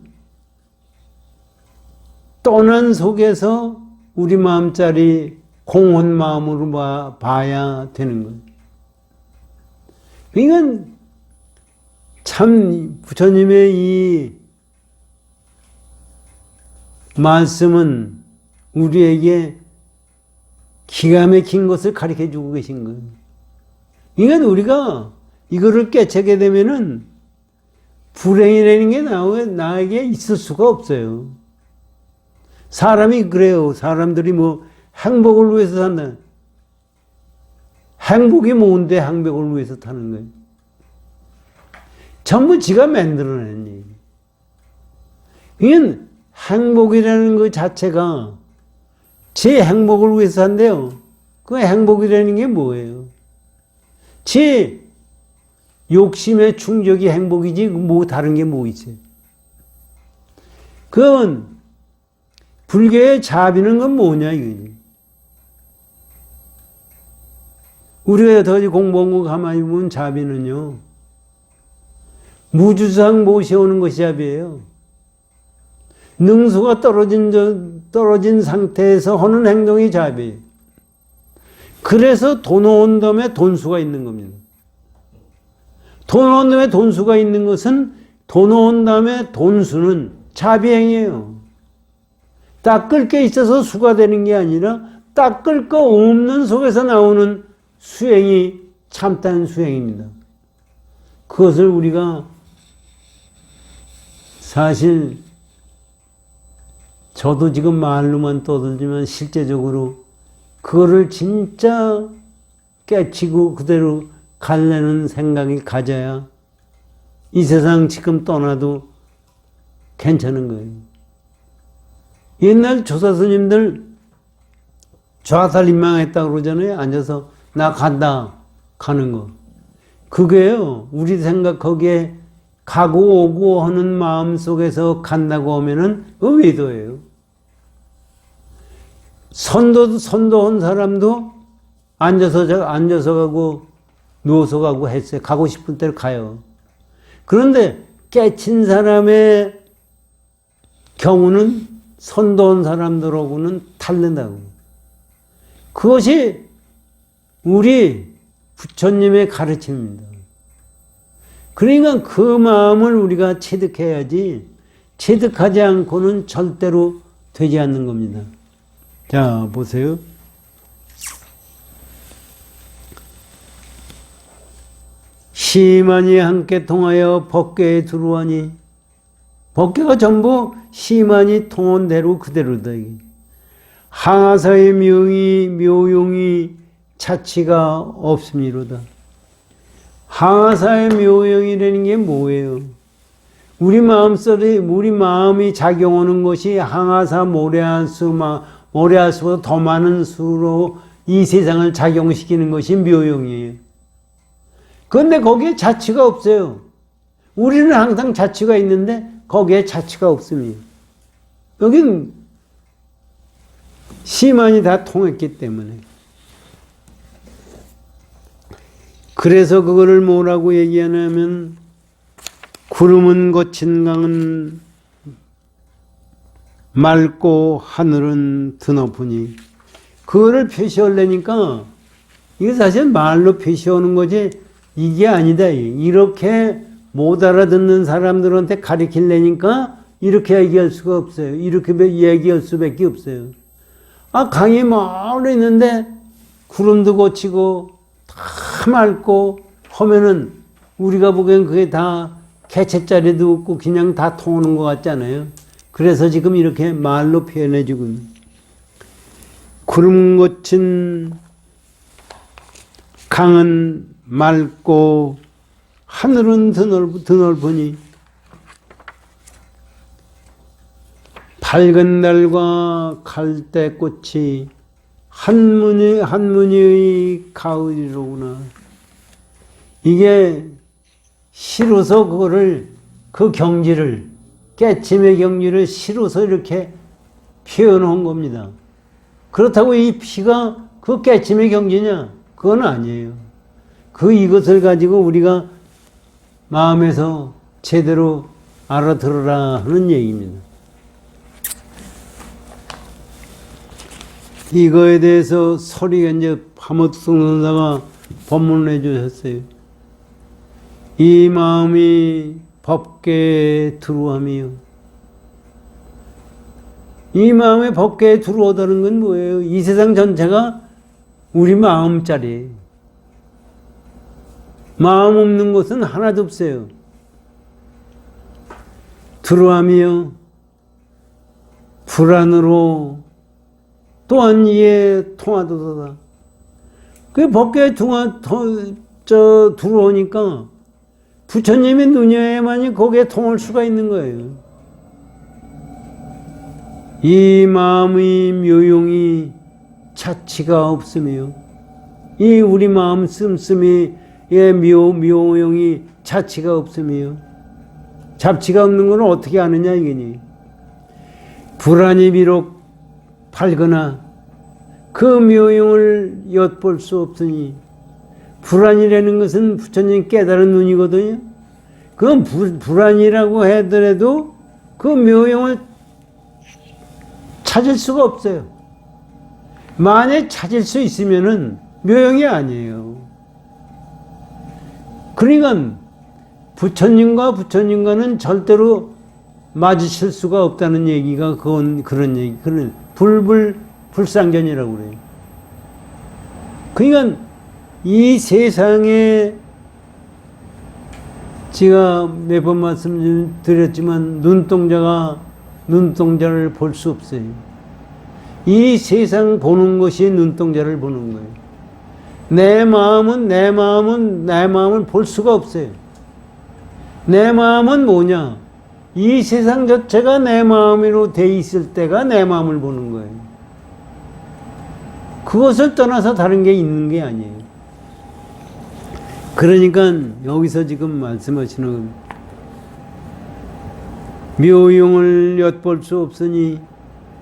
떠난 속에서 우리 마음짜리 공헌 마음으로 봐야 되는 거예요. 그러니까 참 부처님의 이 말씀은 우리에게 기가 막힌 것을 가르쳐 주고 계신 거예요. 그러니까 우리가 이거를 깨닫게 되면은 불행이라는 게 나에게 있을 수가 없어요. 사람이 그래요. 사람들이 행복을 위해서 산다. 행복이 뭔데 행복을 위해서 타는 거예요? 전부 지가 만들어낸 얘기. 이건 행복이라는 그 자체가 제 행복을 위해서 한대요. 그 행복이라는 게 뭐예요? 제 욕심의 충족이 행복이지 뭐 다른 게 뭐 있어요? 그건 불교의 자비는 건 뭐냐 이거지. 우리가 여태까지 공부한 거 가만히 보면 자비는요, 무주상 모셔오는 것이 자비예요. 능수가 떨어진 상태에서 하는 행동이 자비예요. 그래서 돈 온 다음에 돈수가 있는 겁니다. 돈 온 다음에 돈수가 있는 것은 돈 온 다음에 돈수는 자비행이에요. 닦을 게 있어서 수가 되는 게 아니라 닦을 거 없는 속에서 나오는 수행이 참다는 수행입니다. 그것을 우리가 사실 저도 지금 말로만 떠들지만 실제적으로 그거를 진짜 깨치고 그대로 갈래는 생각이 가져야 이 세상 지금 떠나도 괜찮은 거예요. 옛날 조사 스님들 좌살인망했다고 그러잖아요. 앉아서 나 간다 가는 거. 그게요, 우리 생각 거기에 가고 오고 하는 마음 속에서 간다고 하면은 외도예요. 선도한 사람도 앉아서 가고 누워서 가고 했어요. 가고 싶은 대로 가요. 그런데 깨친 사람의 경우는 선도한 사람들하고는 다른다고. 그것이 우리 부처님의 가르침입니다. 그러니까 그 마음을 우리가 체득해야지, 체득하지 않고는 절대로 되지 않는 겁니다. 자, 보세요. 시만이 함께 통하여 법계에 들어오니, 법계가 전부 시만이 통한 대로 그대로다. 항아사의 묘용이 차치가 없음이로다. 항아사의 묘용이라는 게 뭐예요? 우리 마음이 작용하는 것이 항아사 모래알수보다 더 많은 수로 이 세상을 작용시키는 것이 묘용이에요. 그런데 거기에 자취가 없어요. 우리는 항상 자취가 있는데 거기에 자취가 없습니다. 여긴 시만이 다 통했기 때문에. 그래서 그거를 뭐라고 얘기하냐면, 구름은 거친 강은 맑고 하늘은 드높으니, 그거를 표시하려니까 이게 사실 말로 표시하는 거지 이게 아니다. 이렇게 못 알아듣는 사람들한테 가르치려니까 이렇게 얘기할 수가 없어요. 이렇게 얘기할 수밖에 없어요. 강이 멀리 있는데 구름도 거치고 다 맑고 하면은 우리가 보기엔 그게 다 개체자리도 없고 그냥 다 통하는 것 같잖아요. 그래서 지금 이렇게 말로 표현해주고 있는. 구름 거친 강은 맑고 하늘은 드넓으니 밝은 달과 갈대꽃이 한무늬의 가을이로구나. 이게 시로서 그 경지를, 깨침의 경지를 시로서 이렇게 표현한 겁니다. 그렇다고 이 피가 그 깨침의 경지냐? 그건 아니에요. 이것을 가지고 우리가 마음에서 제대로 알아들어라 하는 얘기입니다. 이거에 대해서 서리가 이제 파모투승 선사가 법문을 해주셨어요. 이 마음이 법계에 들어오며, 이 마음이 법계에 들어오다는 건 뭐예요? 이 세상 전체가 우리 마음짜리. 마음 없는 것은 하나도 없어요. 들어오며 불안으로 또한 이에 통하도다. 그 법계에 들어오니까 부처님의 눈여에만이 거기에 통할 수가 있는 거예요. 이 마음의 묘용이 자치가 없으며 이 우리 마음 씀씀이의 묘용이 자치가 없으며 잡치가 없는 건 어떻게 아느냐 이거니. 불안이 비록 팔거나 그 묘용을 엿볼 수 없으니 불안이라는 것은 부처님 깨달은 눈이거든요. 그건 불안이라고 하더라도 그 묘용을 찾을 수가 없어요. 만약 찾을 수 있으면은 묘용이 아니에요. 그러니까 부처님과는 절대로 마주칠 수가 없다는 얘기가 그런 얘기, 그런 불상견이라고 그래요. 그러니까 이 세상에 제가 몇 번 말씀드렸지만 눈동자를 볼 수 없어요. 이 세상 보는 것이 눈동자를 보는 거예요. 내 마음을 볼 수가 없어요. 내 마음은 뭐냐? 이 세상 자체가 내 마음으로 돼 있을 때가 내 마음을 보는 거예요. 그것을 떠나서 다른 게 있는 게 아니에요. 그러니까 여기서 지금 말씀하시는 묘용을 엿볼 수 없으니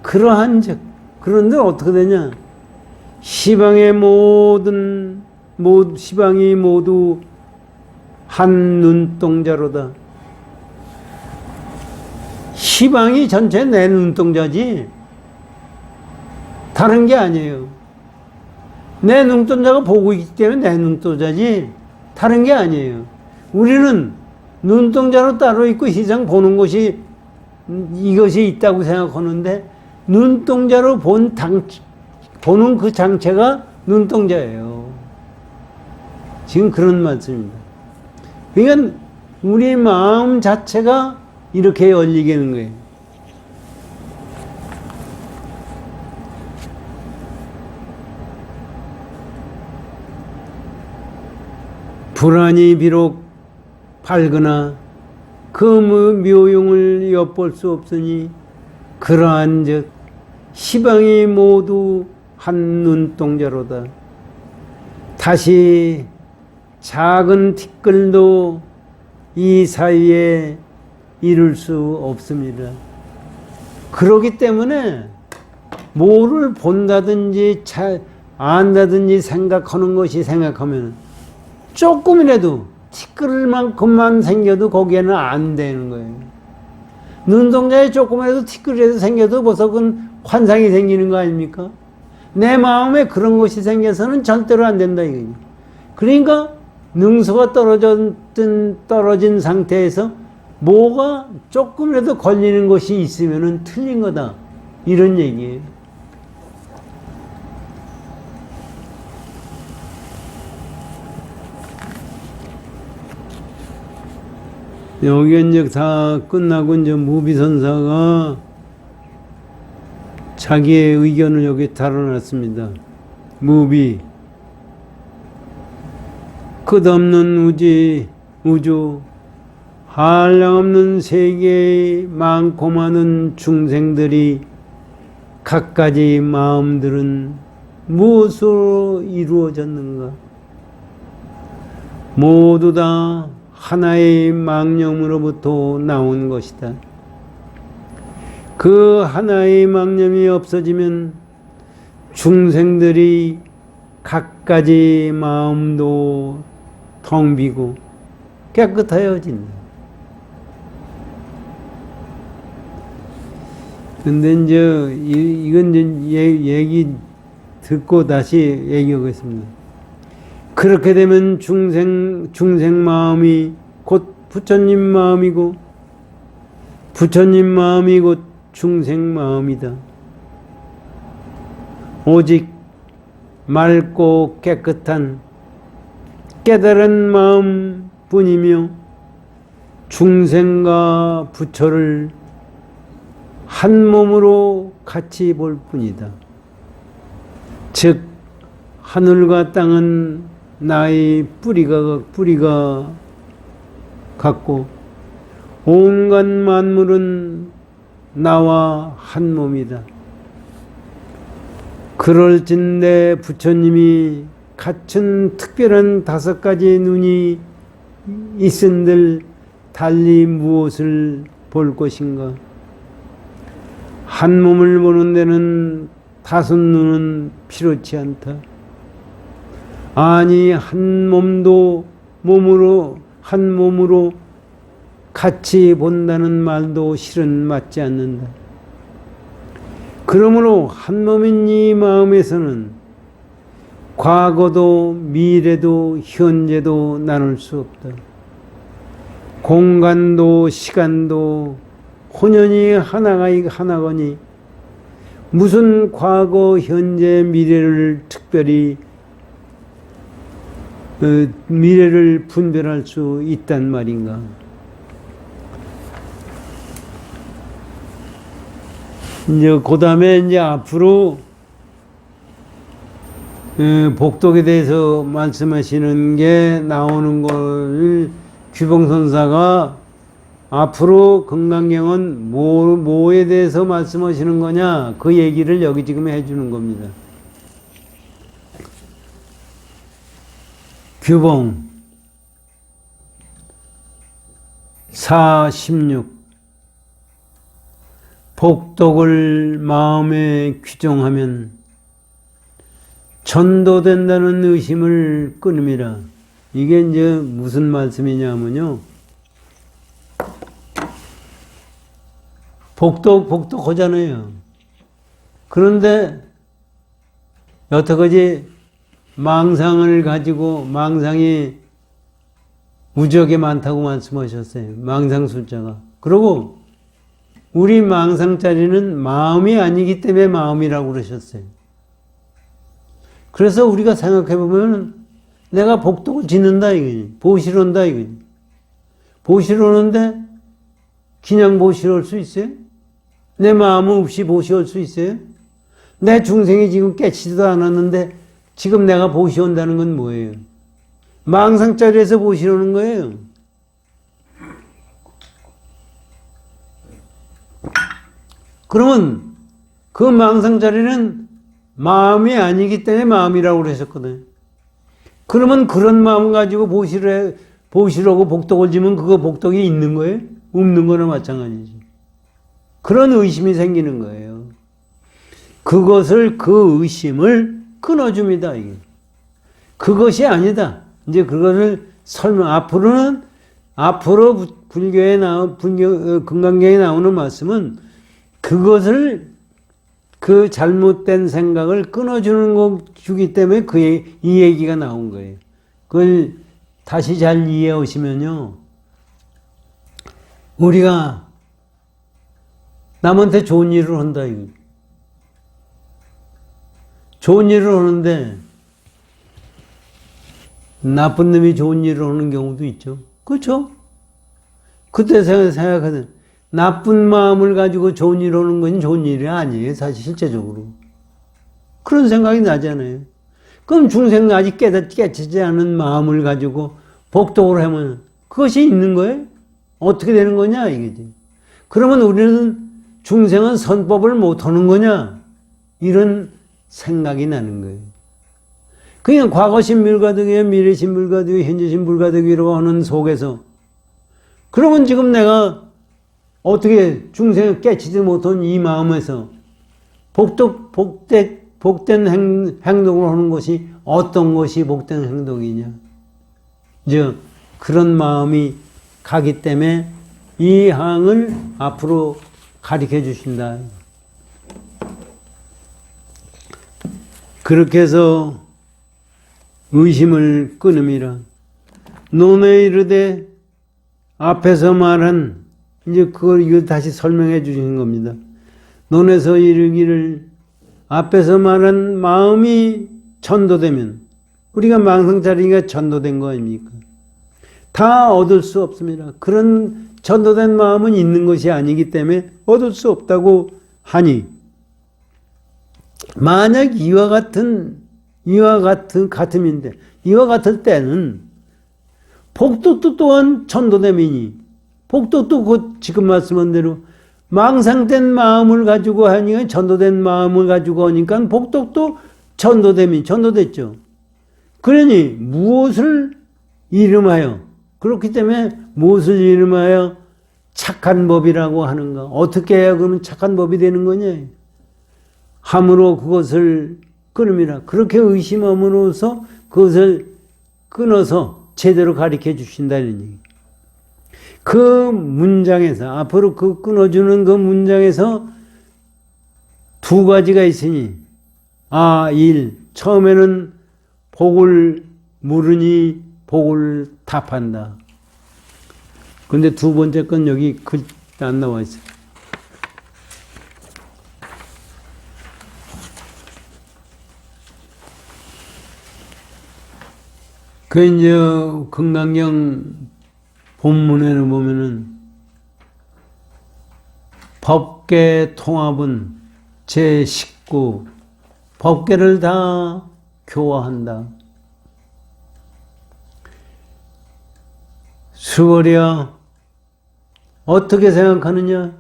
그러한즉, 그런데 어떻게 되냐? 시방이 모두 한 눈동자로다. 시방이 전체 내 눈동자지 다른 게 아니에요. 내 눈동자가 보고 있기 때문에 내 눈동자지 다른 게 아니에요. 우리는 눈동자로 따로 있고 세상 보는 것이 이것이 있다고 생각하는데 눈동자로 보는 그 장체가 눈동자예요. 지금 그런 말씀입니다. 그러니까 우리 마음 자체가 이렇게 열리게 되는 거예요. 불안이 비록 밝으나 그 묘용을 엿볼 수 없으니 그러한즉 시방이 모두 한 눈동자로다. 다시 작은 티끌도 이 사이에 이룰 수 없습니다. 그렇기 때문에 뭐를 본다든지 안다든지 생각하는 것이 생각하면 조금이라도 티끌만큼만 생겨도 거기에는 안 되는 거예요. 눈동자에 조금이라도 티끌이라도 생겨도 벌써 그건 환상이 생기는 거 아닙니까? 내 마음에 그런 것이 생겨서는 절대로 안 된다 이거예요. 그러니까 능소가 떨어진 상태에서 뭐가 조금이라도 걸리는 것이 있으면은 틀린 거다. 이런 얘기예요. 여기 이제 다 끝나고 이제 무비선사가 자기의 의견을 여기 달아놨습니다. 무비. 끝없는 우주, 한량없는 세계의 많고 많은 중생들이 갖가지 마음들은 무엇으로 이루어졌는가? 모두 다 하나의 망념으로부터 나온 것이다. 그 하나의 망념이 없어지면 중생들이 갖가지 마음도 텅 비고 깨끗해진다. 근데 이제 이건 이제 얘기 듣고 다시 얘기하겠습니다. 그렇게 되면 중생 마음이 곧 부처님 마음이고 부처님 마음이 곧 중생 마음이다. 오직 맑고 깨끗한 깨달은 마음 뿐이며 중생과 부처를 한 몸으로 같이 볼 뿐이다. 즉 하늘과 땅은 나의 뿌리가 같고 온갖 만물은 나와 한 몸이다. 그럴진데 부처님이 갖춘 특별한 5가지 눈이 있은들 달리 무엇을 볼 것인가? 한 몸을 보는 데는 5 눈은 필요치 않다. 아니 한 몸도 한 몸으로 같이 본다는 말도 실은 맞지 않는다. 그러므로 한 몸인 이 마음에서는 과거도 미래도 현재도 나눌 수 없다. 공간도 시간도 혼연히 하나거니 무슨 과거, 현재, 미래를 특별히 미래를 분별할 수 있단 말인가? 이제 그 다음에 이제 앞으로 복덕에 대해서 말씀하시는 게 나오는 걸 규봉선사가 앞으로 금강경은 뭐에 대해서 말씀하시는 거냐 그 얘기를 여기 지금 해주는 겁니다. 규봉 4:16 복덕을 마음에 규정하면 전도된다는 의심을 끊음이라. 이게 이제 무슨 말씀이냐면요. 복덕 하잖아요. 그런데 여태까지 망상을 가지고 망상이 무지하게 많다고 말씀하셨어요. 망상 숫자가. 그리고 우리 망상자리는 마음이 아니기 때문에 마음이라고 그러셨어요. 그래서 우리가 생각해보면 내가 복덕을 짓는다 이거지. 보시러 온다 이거지. 보시러 오는데 그냥 보시러 올 수 있어요? 내 마음 없이 보시러 올 수 있어요? 내 중생이 지금 깨치지도 않았는데 지금 내가 보시러 온다는 건 뭐예요? 망상자리에서 보시러 오는 거예요. 그러면 그 망상자리는 마음이 아니기 때문에 마음이라고 그러셨거든요. 그러면 그런 마음 가지고 보시라고 복덕을 지면 그거 복덕이 있는 거예요? 없는 거나 마찬가지지. 그런 의심이 생기는 거예요. 그 의심을 끊어줍니다, 이게. 그것이 아니다. 이제 그것을 앞으로 금강경에 나오는 말씀은 그것을 그 잘못된 생각을 끊어주는 주기 때문에 이 얘기가 나온 거예요. 그걸 다시 잘 이해해 오시면요. 우리가 남한테 좋은 일을 한다. 좋은 일을 하는데 나쁜 놈이 좋은 일을 하는 경우도 있죠. 그렇죠? 그때 생각하는 나쁜 마음을 가지고 좋은 일을 하는 건 좋은 일이 아니에요. 사실 실제적으로. 그런 생각이 나잖아요. 그럼 중생 아직 깨치지 않은 마음을 가지고 복덕을 하면 그것이 있는 거예요? 어떻게 되는 거냐 이거지. 그러면 우리는 중생은 선법을 못하는 거냐? 이런 생각이 나는 거예요. 그냥 과거신 불가득이에요, 미래신 불가득이에요, 현재신 불가득이라고 하는 속에서 그러면 지금 내가 어떻게 중생을 깨치지 못한 이 마음에서 복된 행동을 하는 것이 어떤 것이 복된 행동이냐? 이제 그런 마음이 가기 때문에 이 항을 앞으로 가르쳐 주신다. 그렇게 해서 의심을 끊음이라. 논에 이르되 앞에서 말한 이제 그걸 이거 다시 설명해 주시는 겁니다. 논에서 이르기를 앞에서 말한 마음이 전도되면 우리가 망상자리가 전도된 거 아닙니까? 다 얻을 수 없습니다. 그런 전도된 마음은 있는 것이 아니기 때문에 얻을 수 없다고 하니 만약 이와 같음인데 이와 같을 때는 복덕도 또한 전도됨이니 복덕도 곧 지금 말씀한 대로 망상된 마음을 가지고 하니까, 전도된 마음을 가지고 하니까 복덕도 전도됐죠. 그러니 무엇을 이름하여, 그렇기 때문에 무엇을 이름하여 착한 법이라고 하는가? 어떻게 해야 그러면 착한 법이 되는 거냐? 함으로 그것을 끊음이라. 그렇게 의심함으로써 그것을 끊어서 제대로 가르쳐 주신다는 얘기. 그 문장에서, 앞으로 그 끊어주는 그 문장에서 두 가지가 있으니, 처음에는 복을 물으니 복을 답한다. 근데 두 번째 건 여기 글 안 나와 있어요. 그 이제 금강경 본문에는 보면은 법계 통합은 제19 법계를 다 교화한다. 수월이야, 어떻게 생각하느냐?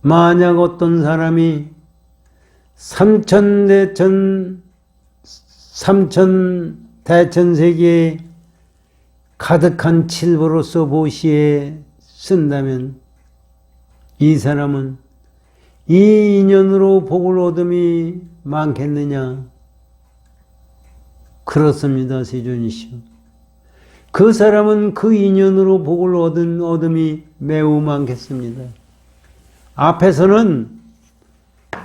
만약 어떤 사람이 삼천대천세계에 가득한 칠보로서 보시에 쓴다면 이 사람은 이 인연으로 복을 얻음이 많겠느냐? 그렇습니다, 세존이시여. 그 사람은 그 인연으로 복을 얻음이 매우 많겠습니다. 앞에서는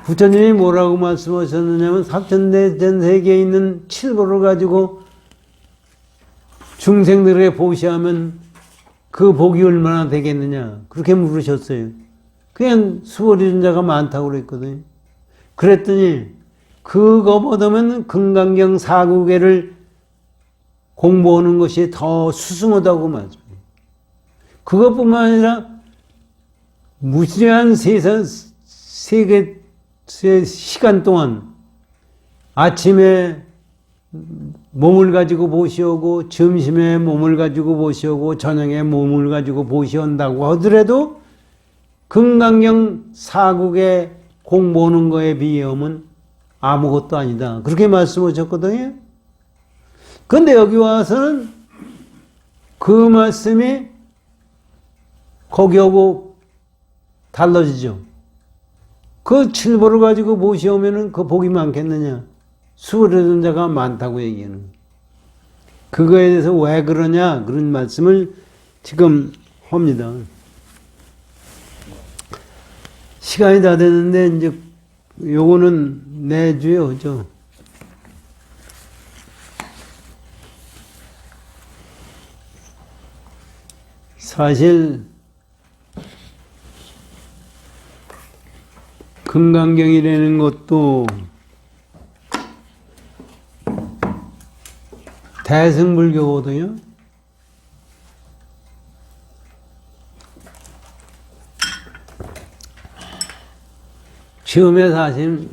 부처님이 뭐라고 말씀하셨느냐면 삼천대천 세계에 있는 칠보를 가지고 중생들에게 보시하면 그 복이 얼마나 되겠느냐, 그렇게 물으셨어요. 그냥 수월이른 자가 많다고 그랬거든요. 그랬더니 그거보다는 금강경 4구계를 공부하는 것이 더 수승하다고 말씀해요. 그것뿐만 아니라 무시한 세계 시간 동안 아침에 몸을 가지고 보시오고, 점심에 몸을 가지고 보시오고, 저녁에 몸을 가지고 보시온다고 하더라도 금강경 4국에 공부하는 거에 비하면 아무것도 아니다, 그렇게 말씀하셨거든요. 그런데 여기 와서는 그 말씀이 거기하고 달라지죠. 그 칠보를 가지고 모시오면은 그 복이 많겠느냐? 수월해진 자가 많다고 얘기하는 거예요. 그거에 대해서 왜 그러냐? 그런 말씀을 지금 합니다. 시간이 다 됐는데, 이제 요거는 내주요, 그죠? 사실 금강경이라는 것도 대승불교거든요. 처음에 사실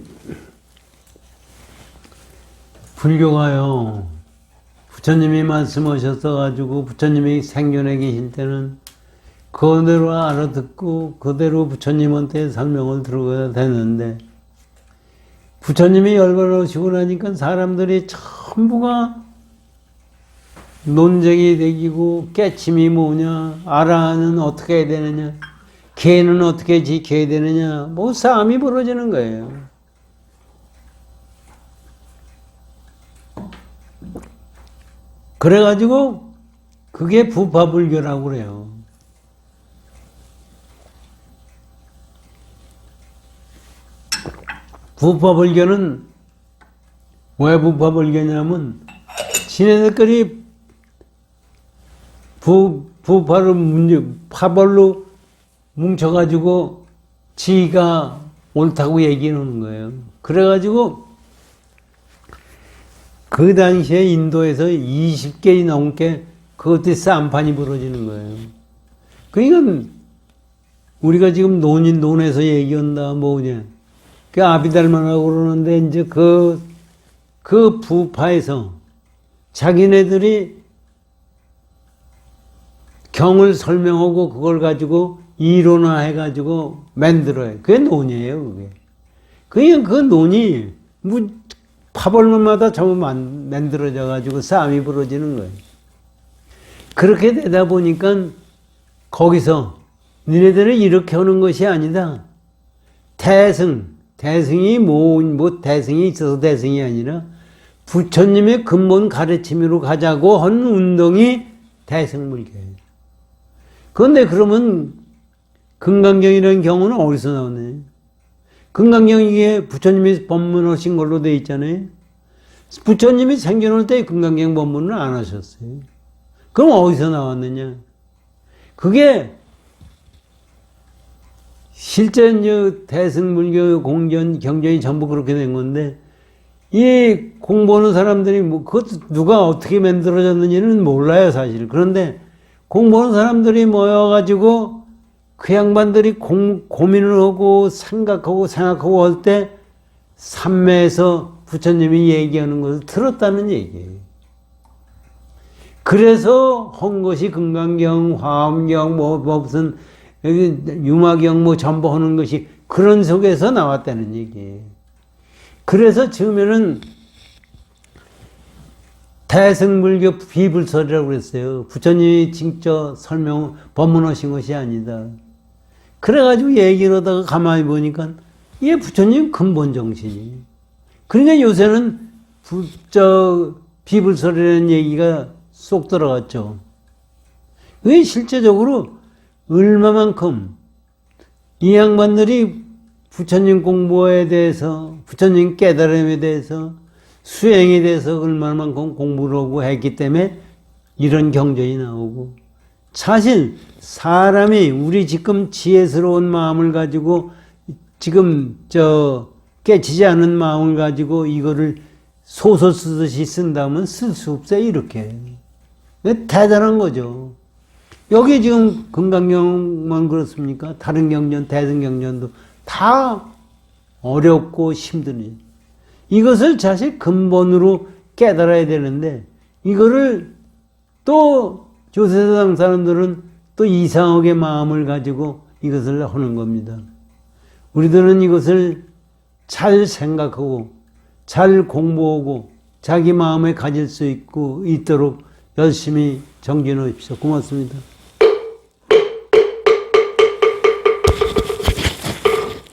불교가요, 부처님이 말씀하셨어가지고 부처님이 생전에 계실 때는 그대로 알아듣고 그대로 부처님한테 설명을 들어야 되는데, 부처님이 열반하시고 나니까 사람들이 전부가 논쟁이 되기고, 깨침이 뭐냐, 아라는 어떻게 해야 되느냐, 개는 어떻게 지켜야 되느냐, 뭐 싸움이 벌어지는 거예요. 그래가지고 그게 부파불교라고 그래요. 부파불교는 왜 부파불교냐면, 지네들끼리 파벌로 뭉쳐가지고 지가 옳다고 얘기하는 거예요. 그래가지고 그 당시에 인도에서 20개이 넘게 그것들이 쌈판이 벌어지는 거예요. 그러니까 우리가 지금 논에서 얘기한다 뭐냐, 그 아비달마라고 그러는데, 이제 그 부파에서 자기네들이 경을 설명하고 그걸 가지고 이론화해가지고 만들어요. 그게 논이에요, 그게. 그냥 그 논이, 뭐, 파벌문마다 전부 만들어져가지고 싸움이 벌어지는 거예요. 그렇게 되다 보니까 거기서 니네들은 이렇게 하는 것이 아니다. 대승이 뭐 대승이 있어서 대승이 아니라 부처님의 근본 가르침으로 가자고 한 운동이 대승불교예요. 그런데 그러면 금강경이라는 경우는 어디서 나오네? 금강경이게 부처님이 법문하신 걸로 되어 있잖아요. 부처님이 생전할 때 금강경 법문을 안 하셨어요. 그럼 어디서 나왔느냐? 그게 실제 이제 대승불교 공전 경전이 전부 그렇게 된 건데 이 공부하는 사람들이 뭐 그것도 누가 어떻게 만들어졌는지는 몰라요 사실. 그런데 공부하는 사람들이 모여가지고 그 양반들이 고민을 하고 생각하고 할 때 삼매에서 부처님이 얘기하는 것을 들었다는 얘기예요. 그래서 한 것이 금강경, 화엄경, 뭐 무슨 유마경 뭐 전부 하는 것이 그런 속에서 나왔다는 얘기예요. 그래서 처음에는 대승불교 비불설이라고 그랬어요. 부처님이 직접 법문하신 것이 아니다. 그래가지고 얘기를 하다가 가만히 보니까 이게 부처님 근본 정신이. 그러니까 요새는 비불설이라는 얘기가 쏙 들어갔죠. 왜 실제적으로 얼마만큼 이 양반들이 부처님 공부에 대해서, 부처님 깨달음에 대해서, 수행에 대해서 얼마만큼 공부를 하고 했기 때문에 이런 경전이 나오고, 사실 사람이 우리 지금 지혜스러운 마음을 가지고 지금 깨치지 않은 마음을 가지고 이거를 소설 쓰듯이 쓴다면 쓸 수 없어요, 이렇게. 대단한 거죠. 여기 지금 금강경만 그렇습니까? 다른 경전, 대승경전도 다 어렵고 힘드니. 이것을 사실 근본으로 깨달아야 되는데, 이거를 또 조세상 사람들은 또 이상하게 마음을 가지고 이것을 하는 겁니다. 우리들은 이것을 잘 생각하고, 잘 공부하고, 자기 마음에 가질 수 있도록 열심히 정진하십시오. 고맙습니다.